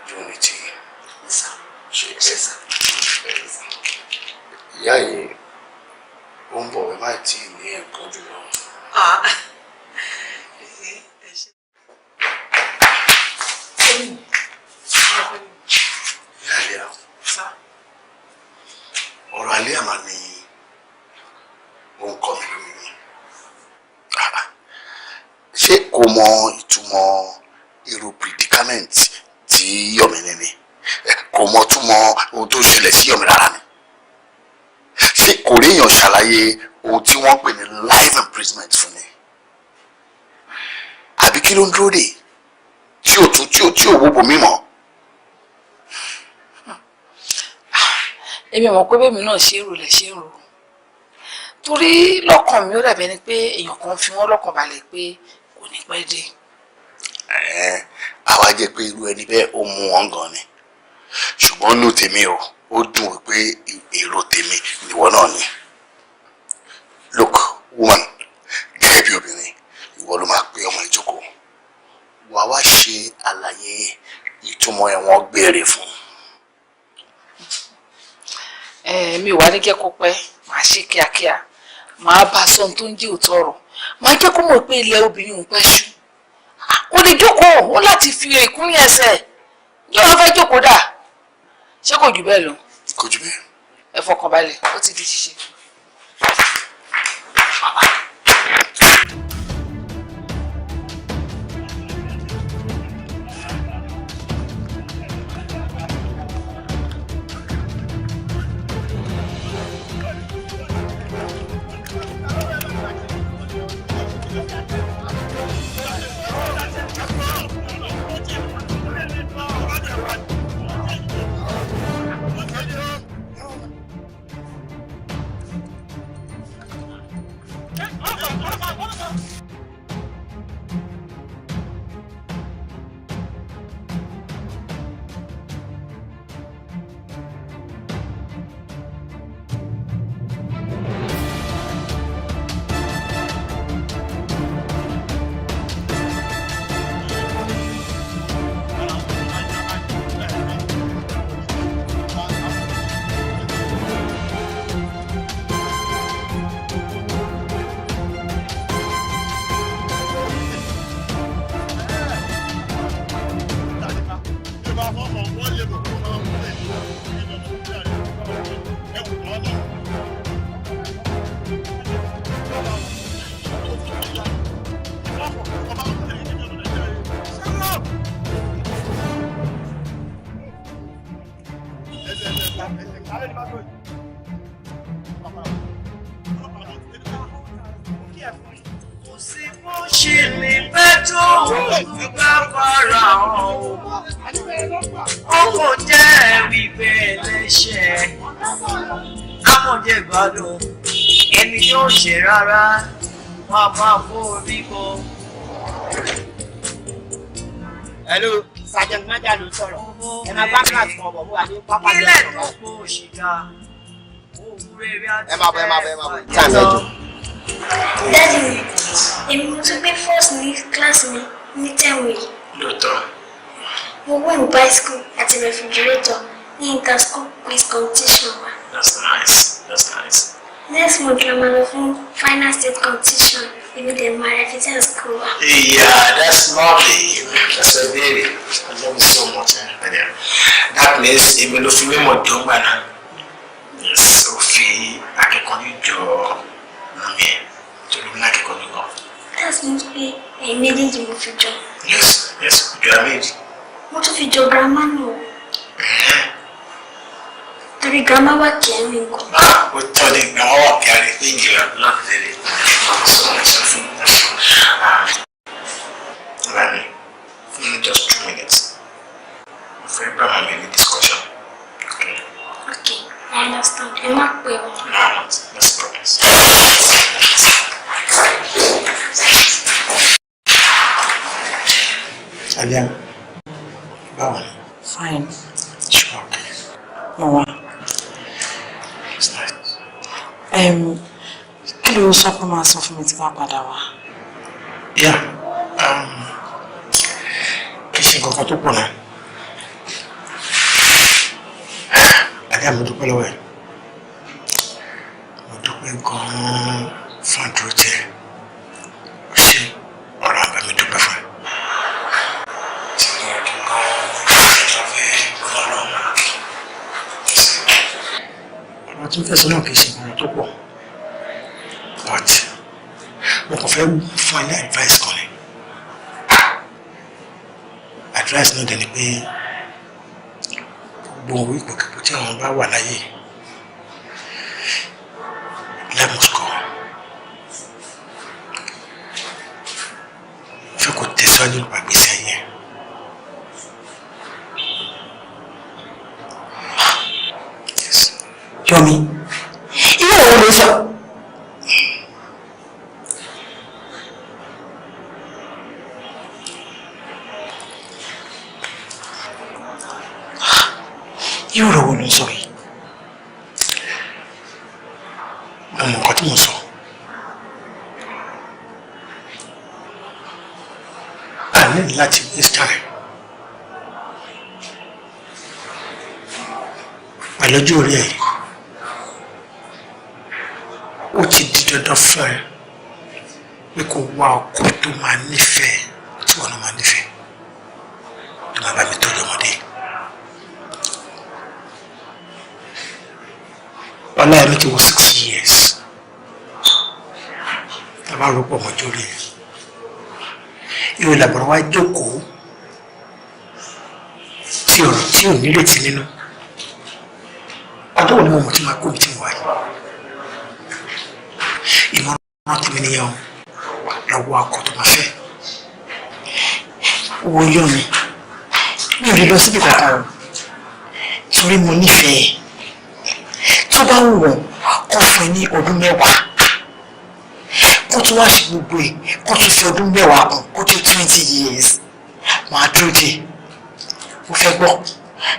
yóò ní tí ṣe bẹ́ẹ̀. ìyá yìí ó ń bọ̀ ẹ má tí ì ní ẹ̀kọ́ jùlọ. ìyá àlíà ọ̀rọ̀ àlíà mà ní òun kọ́ mi lómi ni ṣé kò mọ ìtumọ̀ irú predicament tí yọ̀mí ní ni kò mọ túmọ̀ ohun tó ṣẹlẹ̀ sí yọ̀mí rárá ni ṣé kò ríyàn ṣàlàyé ohun tí wọ́n pè ní life imprisonment fún mi àbí kí ló ń dúró dè tí ò wúbo mímọ́. èmi mọ̀ pé bẹ́ẹ̀ mi náà ṣe é rò lẹ̀ ṣe é rò torí lọ́kàn mi ó dàbí ẹni pé èèyàn kan fi wọ́n lọ́kàn balẹ̀ pé kò ní pẹ́ dé. àwa jẹ́ pé irú ẹni bẹ́ẹ̀ ó mú wọn gan ni ṣùgbọ́n inú tèmi ó dùn wípé èrò tèmi nìwọ náà ni. look woman gẹ́gẹ́ bí obìnrin ìwọ ló máa pé ọmọ ìjókòó wàá wá ṣe àlàyé ìtumọ̀ ẹ̀wọ̀n gbére fún. mi ò wá ní jẹ́ kó pẹ́ màá ṣe kíákíá màá bá sọ ohun tó ń jẹ́ òótọ́ ọ̀rọ̀ màá jẹ́ kó mọ̀ pé ilẹ̀ obìnrin ò pẹ́ ṣú kò lè jókòó ó láti fi èkún ẹsẹ̀ yóò wá fẹ́ jókòó dà ṣé kò jù bẹ́ẹ̀ lọ. kò jù bẹ́ẹ̀. ẹ fọkàn balẹ̀ ó ti di ṣíṣe. ṣì ní pẹ́ tó bá fara hàn o. Ọkọ̀ jẹ́ wípé ẹlẹ́ṣẹ̀ amọ̀jẹ̀ ìbádùn ẹni yóò ṣe rárá wọ́n á máa forí kọ. Hello, Sergeant Maja ló sọ̀rọ̀. Ẹ máa bá kíláàsì kan bọ̀ bó wà ní pápá jẹ́ Kílẹ̀ tó kó òṣìkà òun rere àti ẹ máa bọ̀. Táàmì ẹjọ́. Daddy, èmi mo tún gbé first ní kíláàsì mi ní tẹ̀wé. Lóòótọ́. Mo win bicycle àti refrigerator ní inter-school quiz competition wa. That's nice. That's nice. Next month la máa lọ fún final state competition ibi dẹ̀ máa represent school wa. Yeah, that's lovely. That's a baby. I love you so much. That means èmi ló fi mímọ̀ dùn gbà náà. Yes, ó fi akẹ́kọ̀ọ́ ní jọ mọ́mí ẹ̀ torí mi lákẹ́kọ̀ọ́ ní gan. That means pé ẹ̀yin méjèèjì mo fi jọ. Yes, ojú ara méjì. Mo tún fi jọ grandma náà. Torí grandma wà kẹ́mi nǹkan. Ó tọ́ ni grandma wà kẹ́rin pé ìjìyà láti tẹ̀lé. Sọ fún Lani, give me just 2 minutes. For Abraham, we need discussion. Okay? Okay, I understand. Ẹ má pè wọ́n. No, let's promise. Alian, báwo ni? Fine. Sure. Mama. It's nice. Kí ló sọ pé máa sọ fún mi tí wọ́n padà wá? Yeah. Kì í ṣe nǹkan kan tó pọ̀ náà. Alian, mo dúpẹ́ lọ́wọ́ ẹ̀. Mo dúpẹ́ gan-an fún àdúró tẹ̀. Ó ṣe ọ̀rọ̀ àgbà mi dúpẹ́ fún ẹ. Tí mo dùn gan-an ìjọba ọlọ́run. Ọ̀rọ̀ tó ń fẹ́ sọ náà kì í ṣe nǹkan tó pọ̀. But mo kàn fẹ́ fún ẹ ní advice kan ni. Advice náà dẹ̀ ni pé gbogbo ipòkípò tí àwọn bá wà láyé let us go. Fẹ́ kó tẹ̀síwájú nípa gbèsè ayé. Yomi, irú òun ló sọ. Irú ọ̀rọ̀ wo ló ń sọ yìí? Mo mọ nǹkan tí mo sọ. A ní láti waste time. Pẹ̀lú ojú orí ẹ̀, ó ti di dandan fún ẹ pé kó wá ọkọ tó máa nífẹ̀ẹ́ tí wọn máa nífẹ̀ẹ́ tó máa bá mi tọ́jú ọmọdé. Ọlá ẹ̀mí ti wọ 6 years. Tàbá rọ́pọ̀ mọ́jọ́ rẹ̀. Ìwé làbọ̀rọ̀ wá jókòó tí ọ̀rọ̀ tí ò nírètí nínú. Ọjọ́ wo ni mo mọ̀ tí máa kó mi tí mo wáyé? Ìmọ̀ràn tèmi nìyẹn o. Lọ́wọ́ akọ tó máa fẹ́. Owó yọ̀ mi. Mi ò lè lọ síbi kankan o. Torí mo nífẹ̀ẹ́. Tó bá wù wọ́n kó fún ẹ ní ọdún 10 kó tún wá ṣe gbogbo ẹ̀ kó tún fi ọdún 10 kún kó tó 20 years máa dúró dé. Mo fẹ́ gbọ́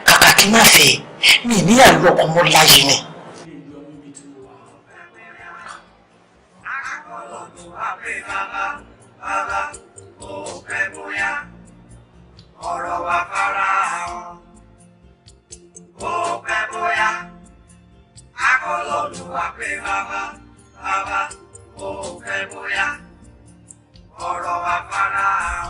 kàkà kí n má fẹ́ mi níyà lọ́kọ mọ́ láyé ni. Ọ̀rọ̀ wa fara hàn, ó pẹ́ bóyá. Akọ́lọ́lùwà pé bàbá, ó pẹ́ bóyá. Ọ̀rọ̀ wa fara hàn.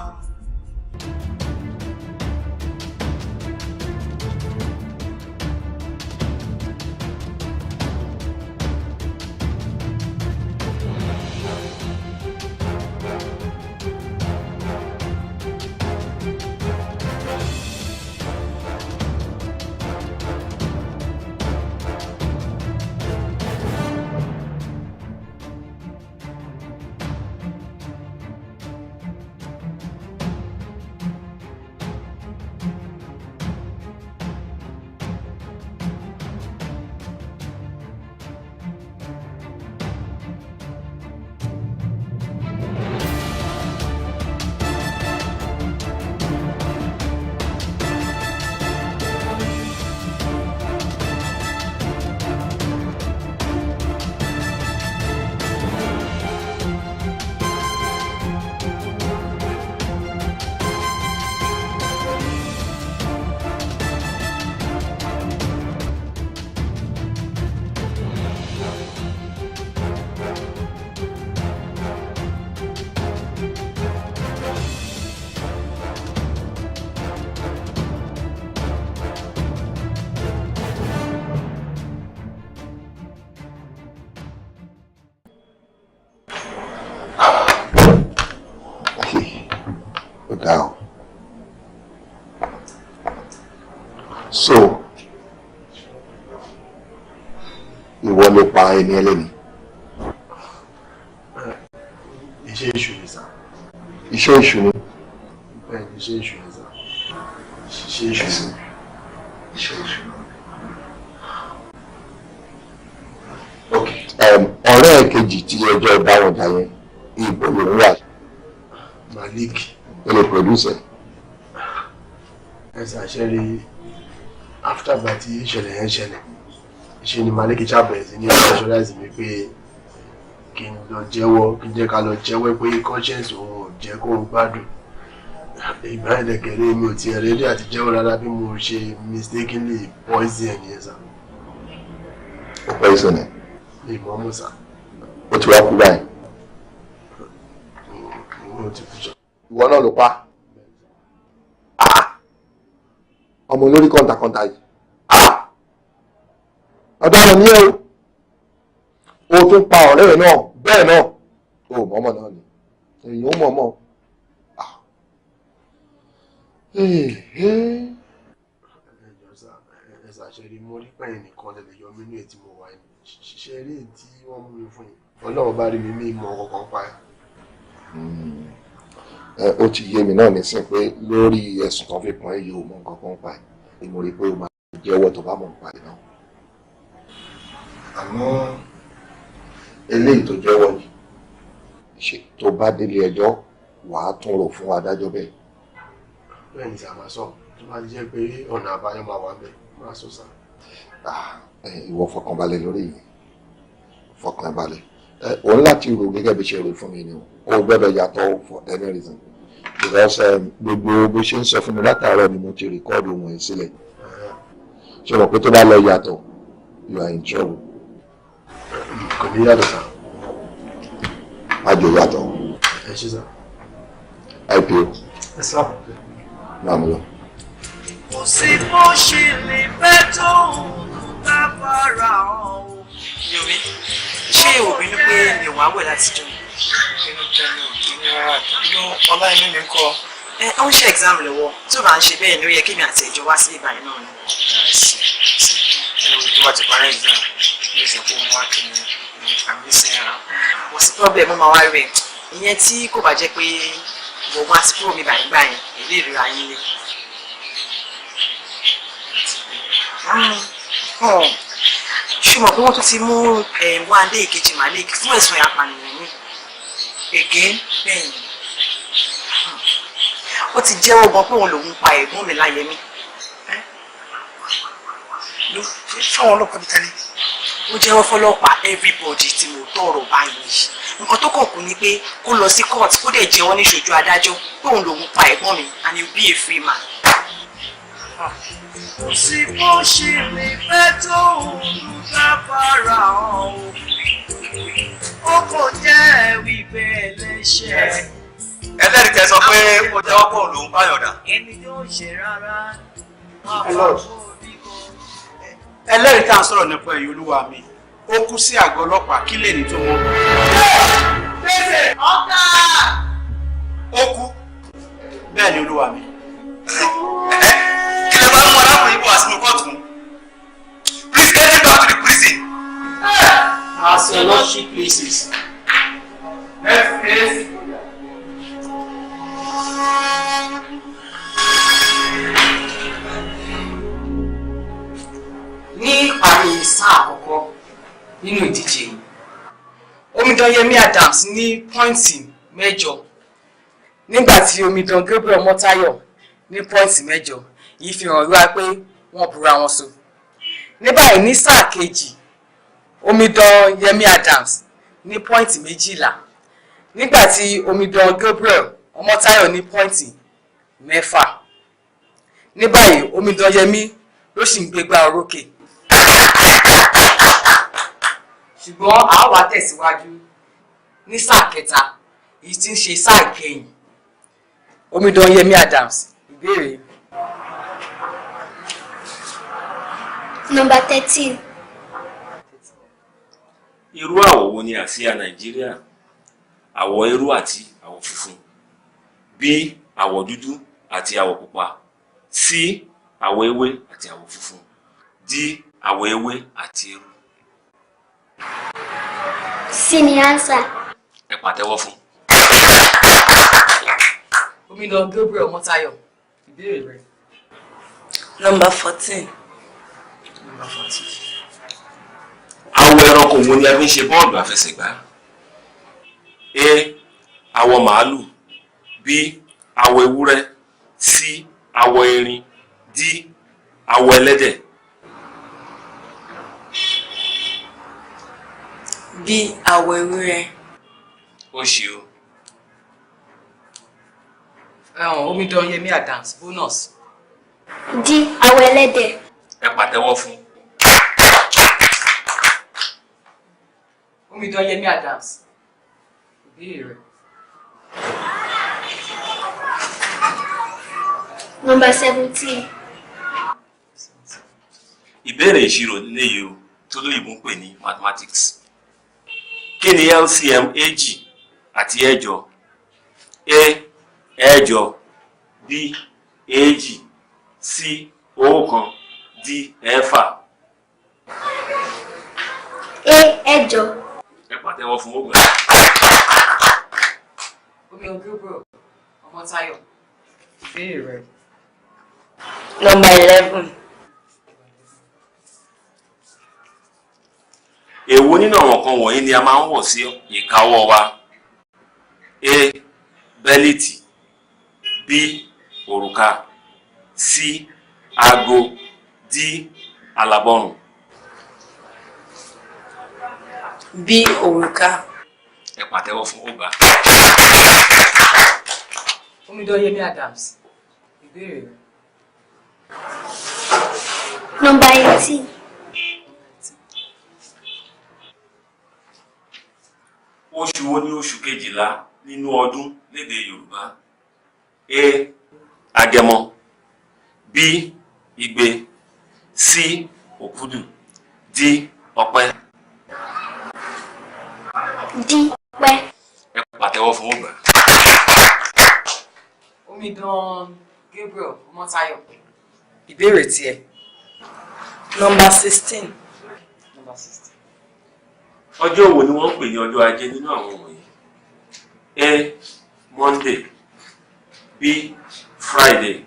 ga o. So ìwọ ló pa ẹni ẹlẹ́ni. Iṣẹ́ èṣù ni sà. Iṣẹ́ èṣù ni. Bẹ́ẹ̀ ni iṣẹ́ èṣù ni sà. Iṣẹ́ èṣù ni. Iṣẹ́ èṣù ni. Ọ̀rẹ́ ẹ̀ kejì tí ẹjọ́ bá wọn jà yẹn ìbò ló ń wà. Malik. Ó lè producer. Ẹ ṣàṣẹ́rí after gba tí ìṣẹ̀lẹ̀ yẹn ṣẹlẹ̀ ṣe ni Malik chabez ní pressurize mi pé kí n lọ jẹ́wọ́ kí n jẹ́ ká lọ jẹ́wọ́ pé conscience òun ò jẹ́ kó ń gbádùn. Ìgbà ẹ̀dẹ̀kẹ̀rẹ́ mi ò tiẹ̀ rẹ́dí àti jẹ́wọ́ rárá bí mo ṣe mistakenly poison ẹ̀ yẹn sà. Ó poison ẹ̀. Ìmọ̀ mú sà. Ó ti wá kú báyìí. Ó ti kú jọ. Ìwọ náà ló pa. Ọmọ olórí kọ́ńtàkọ́ńtà yìí. Ọ̀daràn ni ẹ o. O tún pa ọ̀rẹ́ rẹ̀ náà bẹ́ẹ̀ náà. O mọ̀ọ́mọ̀ náà ni. Èyí ó mọ̀ọ́mọ̀. Ẹ ṣàṣẹ́rí mo rí pẹ́yìn nìkan lẹ́lẹ̀ yọ mí ní ètí mo wà ní. Ṣiṣẹ́ eré tí wọ́n mú mi fún yìí. Ọlọ́run bá rí mi ní ìmọ̀ ọkọ̀ pa ẹ̀. Ó ti yé mi náà nísìn pé lórí ẹ̀sùn kan fi kàn ẹ́ yìí ò mọ nǹkan kan pa ẹ̀. Mo rí i pé ó máa jẹ́wọ́ tó bá mọ̀ nípa ẹ̀ náà. Àmọ́ eléyìí tó jẹ́wọ́ yìí ṣe tó bá délé ẹjọ́ wàá tún rò fún adájọ́ bẹ́ẹ̀. Bẹ́ẹ̀ ni sàmà sọ tó bá jẹ́ pé ọ̀nà àbáyọ máa wà bẹ́ẹ̀ máa sọ sà. Ìwọ fọkànbalẹ̀ lórí yìí fọkànbalẹ̀ òun láti rò gẹ́gẹ́ bí ṣe rò fún mi ni o gbọ́dọ̀ yàtọ̀ for any reason because gbogbo bó ṣe ń sọ fún mi látàárọ̀ ni mo ti rìkọ́ọ̀dù wọn sílẹ̀ ṣe mọ̀ pé tó bá lọ yàtọ̀ you are in trouble. Kò ní yàtọ̀ sà. Àjò yàtọ̀. Ẹ ṣe sà. IPO. Ẹ sà. Máa mú lọ. Kò sí bó ṣe lè fẹ́ tó bá fara hàn o. Yomi, ṣé òbí ní pé mi ò wá wẹ̀ láti jọ? Inú tẹnu ìní rárá. Inú ọlá inú mi ń kọ. Ó ń ṣe exam lọ́wọ́. Tí ó bá ń ṣe bẹ́ẹ̀ ni ó yẹ kí mi àti ẹ̀jọ̀ wá sí ìgbà yẹn náà ni. Tó bá ti parí exam, ló ṣe kó wá kí ni àmì sí ara. Kò sí problem ó máa wá rẹ̀. Ìyẹn tí kò bá jẹ́ pé gbogbo àti kúrò mi báyìí báyìí, èlé ìrora yín lé. Ṣùgbọ́n pé wọ́n tún ti mú Wándé ìkejì Malik fún ẹ̀sùn ìyàpànìyàn ní again bẹ́ẹ̀ ni ó ti jẹ́wọ́ gan pé òun lòun pa ẹ̀gbọ́n mi Láyẹmí. Fáwọn ọlọ́pàá bí tẹ́lẹ̀. Ó jẹ́wọ́ fọlọ́pàá everybody tí mo tọrọ báyìí. Nǹkan tó kàn kù ni pé kó lọ sí court kó dẹ̀ jẹ́wọ́ ní ìṣojú adájọ́ pé òun lòun pa ẹ̀gbọ́n mi and he will be a free man. Kò sí bó ṣe lè fẹ́ tó bá fara hàn o. Ó kò jẹ́ wípé ẹlẹ́ṣẹ̀. Ẹlẹ́rìí kẹ́ sọ pé ó jẹ́wọ́ pọ̀ lòun báyọ̀ dà. Ẹni tó ṣe rárá. Ẹlẹ́rìí tá à ń sọ̀rọ̀ nípa ẹ̀yìn olúwa mi. Ó kú sí àgọ́ ọlọ́pàá kí lè ní tó wọ́n. Ọ̀gá! Ó kú. Bẹ́ẹ̀ ni olúwa mi. Kí lè bá mú arákùnrin bọ̀ àsìnú kóòtù? Please get him back to the prison. As your lordship pleases. Next case. Ní ìparí sáà àkọ́kọ́ nínú ìdíje omidan Yẹmí Adams ní pọ́ìntì 8 nígbà tí omidan Gabriel Mọ́táyọ̀ ní pọ́ìntì 8 yìí fi hàn wá pé wọ́n búra wọn so. Ní báyìí ní sáà kejì omidan Yẹmí Adams ní pọ́ìntì 12 nígbà tí omidan Gabriel Mọ́táyọ̀ ní pọ́ìntì 6. Ní báyìí omidan Yẹmí ló sì ń gbégbá orókè. Ṣùgbọ́n a wá tẹ̀síwájú ní sáà kẹta èyí tí ń ṣe sáà ìkẹyìn. Omidan Yẹmí Adams ìbéèrè. Number 13. Irú àwọ̀ wo ni àsíá Nàìjíríà? Àwọ̀ eérú àti àwọ̀ funfun. B. àwọ̀ dúdú àti àwọ̀ pupa. C. Àwọ̀ ewé àti àwọ̀ funfun. D. Àwọ̀ ewé àti eérú. C ni answer. Ẹ pàtẹ́wọ́ fún. Omidan Gabriel Motayo. Ìbéèrè rẹ̀. Number 14. Number 14. Àwọ̀ ẹranko wo ni a fi ń ṣe bọ́ọ̀lù àfẹsẹ̀gbá? A. Àwọ̀ màálù. B. Àwọ̀ ewúrẹ́. C. Àwọ̀ erin. D. Àwọ̀ ẹlẹ́dẹ̀. B. Àwọ̀ ewúrẹ́. Ó ṣe o. Omidan Yemi Adams bonus. D. Àwọ̀ ẹlẹ́dẹ̀. Ẹ pàtẹ́wọ́ fún. Omidan Yemi Adams. Ìbéèrè rẹ̀. Number 17. Ìbéèrè ìṣirò léyìí o tó lóyìnbó ń pè ní mathematics. Kí ni LCM èjì àti ẹ̀jọ? A. Ẹ̀jọ. B. Èjì. C. Ọ̀kan. D. Ẹ̀fà. A. Ẹ̀jọ. Ẹ pàtẹ́wọ́ fún ọgbà. Omidan Gabriel Motayo. Ìbéèrè rẹ̀. Number 11. Èwo nínú àwọn kan wọ̀nyí ni a máa ń wọ̀ sí ìka ọwọ́ wa? A. Bẹ́líìtì. B. Òrùka. C. Aago. D. Àlàbọ̀rùn. B. Òrùka. Ẹ pàtẹ́wọ́ fún ọgbà. Omidan Yemi Adams. Ìbéèrè rẹ̀. Number 18. Oṣù wo ni oṣù kejìlá nínú ọdún lédè Yorùbá? A. Agẹmọ. B. Igbe. C. Òkúdù. D. Ọ̀pẹ. D. Ọ̀pẹ. Ẹ pàtẹ́wọ́ fún ọgbà. Omidan Gabriel Motayo. Ìbéèrè tiẹ̀. Number 16. Number 16. Ọjọ́ wo ni wọ́n pè ní ọjọ́ ajé nínú àwọn wọ̀nyí? A. Monday. B. Friday.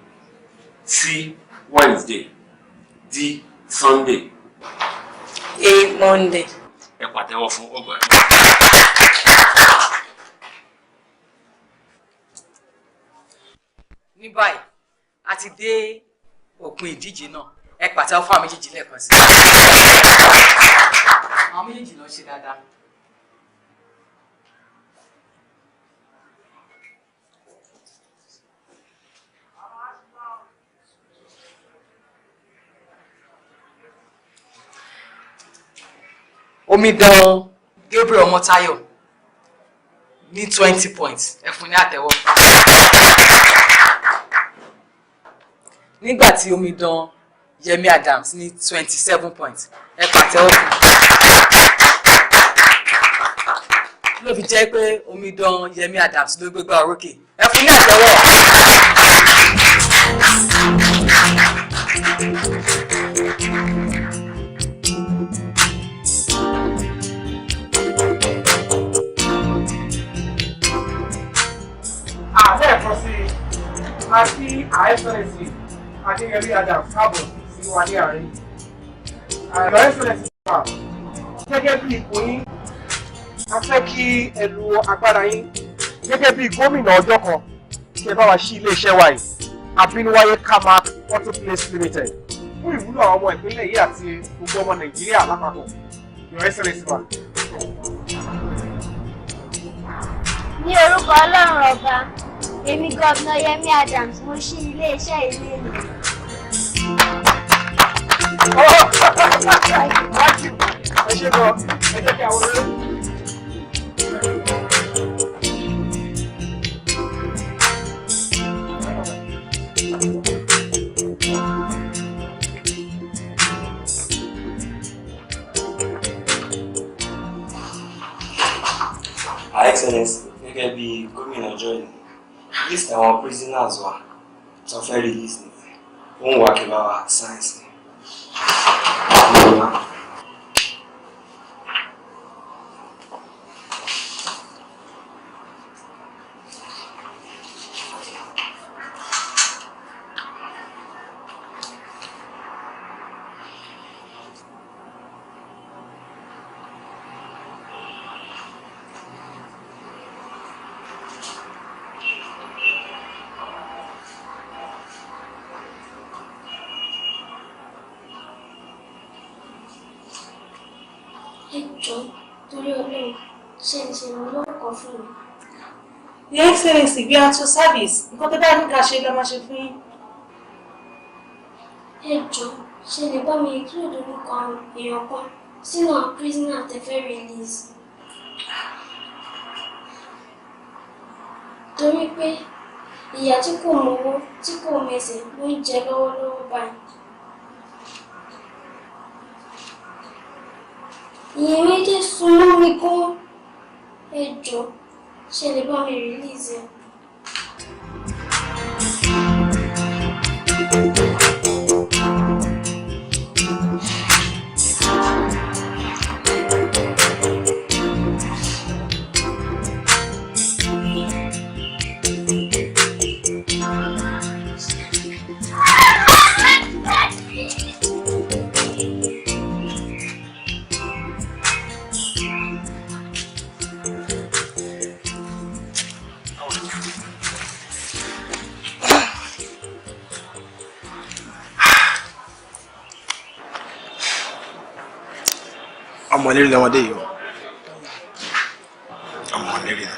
C. Wednesday. D. Sunday. A. Monday. Ẹ pàtẹ́wọ́ fún ọgbà. Ní báyìí a ti dé òpin ìdíje náà. Ẹ pàtẹ́wọ́ fún àwọn méjèèjì lẹ́ẹ̀kan sí. Àwọn méjèèjì lọ ṣe dáadáa. Omidan Gabriel Motayo ní 20 points. Ẹ fún ní àtẹ́wọ́. Nígbà tí Omidan Yemi Adams ní 27 points. Ẹ pàtẹ́wọ́ fún. Ló fi jẹ́ pé Omidan Yemi Adams ló gbégbá orókè. Ẹ fún ní àtẹ́wọ́. Lẹ́ẹ̀kan sí a kí àìsànẹ̀sì Adéyẹmí Adams káàbọ̀ sí wa ní àárín. Àìsànẹ̀sì wà gẹ́gẹ́ bí ipò yín, a fẹ́ kí ẹ lo agbára yín gẹ́gẹ́ bí gómìnà ọjọ́ kan kí ẹ bá wa ṣí iléeṣẹ́ wa yìí, Abínúwáyé Carmack Auto Place Limited, fún ìwúlò àwọn ọmọ ìpínlẹ̀ yìí àti gbogbo ọmọ Nàìjíríà lápapọ̀. Your Excellency wa. Ní orúkọ Ọlọ́run ọba, èmi gọ́vnà Yemi Adams mo ṣí ilé-iṣẹ́ ilé mi. Ẹ ṣe lọ, ẹ jẹ́ kí àwọn olóyè. Excellence, gẹ́gẹ́ bí gómìnà ọjọ́ ìlú, list àwọn prisoners wa tó fẹ́ release ni wọ́n wà kí bá wa science ni. Your Excellency, we are at your service. Nǹkan tó bá ní ká ṣe la máa ṣe fún yín. Ẹ jọ̀ọ́, ṣé lè bá mi include orúkọ àwọn èèyàn kan sínú àwọn prisoner tẹ́ fẹ́ release? Torí pé ìyà tí kò mọ́wọ́ tí kò mẹsẹ̀ ló ń jẹ lọ́wọ́lọ́wọ́ báyìí. Ìyẹn méjì súnmọ́ mi gan. Ẹ jọ̀ọ́, ṣé lè bá mi release ẹ? ọmọ lérí lọmọdé yìí o ọmọ lérí ni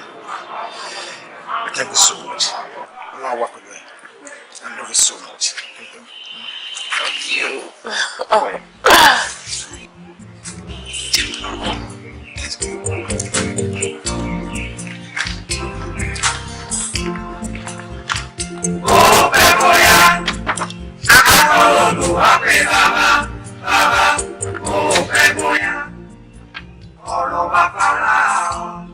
I thank you so much ọlọ́run wà pẹ̀lú ẹ I love you so much. Thank you. Let's go. Ó pẹ́ bóyá akọ́kọ́ Olúwa pé bàbá ó pẹ́ bóyá ọ̀rọ̀ bá fara hàn.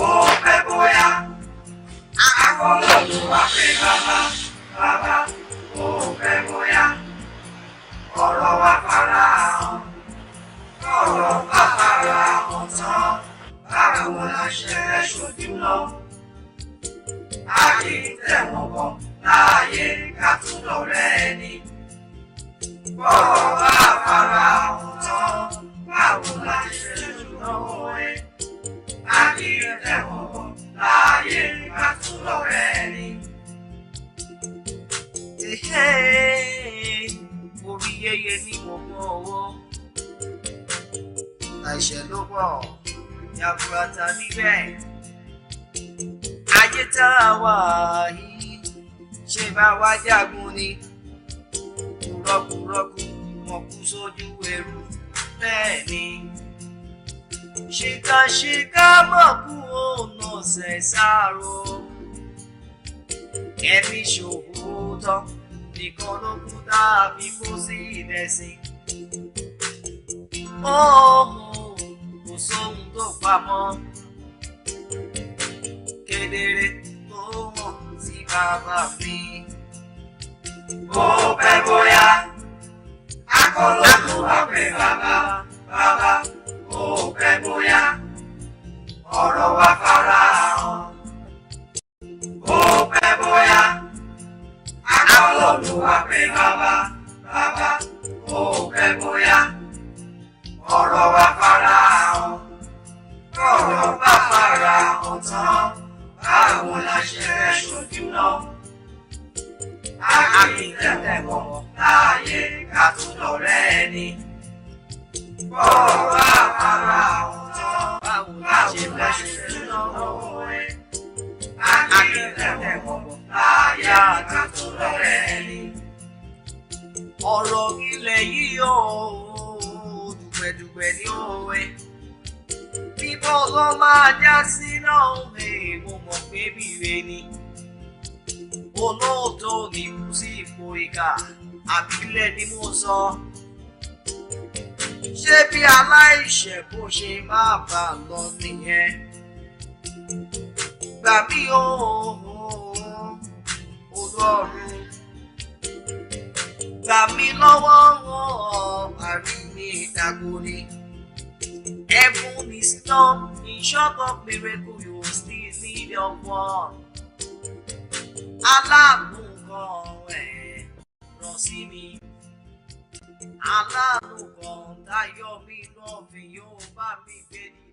Ó pẹ́ bóyá akọ́kọ́ Olúwa pé bàbá ó pẹ́ bóyá ọ̀rọ̀ bá fara hàn. Ọ̀rọ̀ bá fara hàn tán báwo la ṣe fẹ́ ṣojú lọ. A kì í tẹ̀wọ̀n bọ̀ láàyè ká tún lọ́rẹ́ ẹni. Bọ́ọ̀ bá fara hàn tán báwo la ṣe ṣùnáwó ẹ. A kì í tẹ̀wọ̀n bọ̀ láàyè ká tún lọ́rẹ́ ẹni. Orí yẹyẹ ní gbogbo owó. Àìṣẹ́ ló pọ̀ jaburata níbẹ̀. Ayé tá a wà yìí ṣe bá wá jagun ni. Kúrọ́kúrọ́kú wọn kú sójú ẹrú bẹ́ẹ̀ ni. Ṣìkàṣìkà mọ̀ kú ọ̀nà ọ̀sẹ̀ sáàrò. Ẹ̀mí ṣòwò tán nìkan ló kú tàbí kó sí ìdẹ̀sìn. Kò sóhun tó pamọ́. Kedere tó hàn sí bàbá mi. Ó pẹ́ bóyá akọ́lọ́ Olúwa pé bàbá ó pẹ́ bóyá ọ̀rọ̀ wa fara hàn. Ó pẹ́ bóyá akọ́lọ́ Olúwa pé bàbá ó pẹ́ bóyá ọ̀rọ̀ wa fara hàn. Ọ̀rọ̀ bá fara hàn tán báwo la ṣe fẹ́ ṣojú lọ. A kì í tẹ̀wọ̀n láàyè ká tún lọ́rẹ́ ẹni. Bọ́ọ̀ bá fara hàn tán báwo la ṣe fẹ́ ṣojú lọ́wọ́ ẹ. A kì í tẹ̀wọ̀n láàyè ká tún lọ́rẹ́ ẹni. Ọ̀rọ̀ ilẹ̀ yìí ó dùgbẹ̀dùgbẹ̀ ní òwe. Bíbọ̀ lọ máa já sí náà mo mọ̀ pé bíire ni. Olóòótọ́ ní kú sí ipò ìkà àbílẹ̀ ni mo sọ. Ṣé bí aláìṣẹ̀ bó ṣe máa bá lọ nìyẹn? gbà mí o Ọlọ́run gbà mí lọ́wọ́ àríwí ìdàgbòní. Heaven is not in short of miracle, you still need your one. Aláàánú kan ràn sí mi. Aláàánú kan táyọ̀ mi náà fi yóò bá mi gbé ní.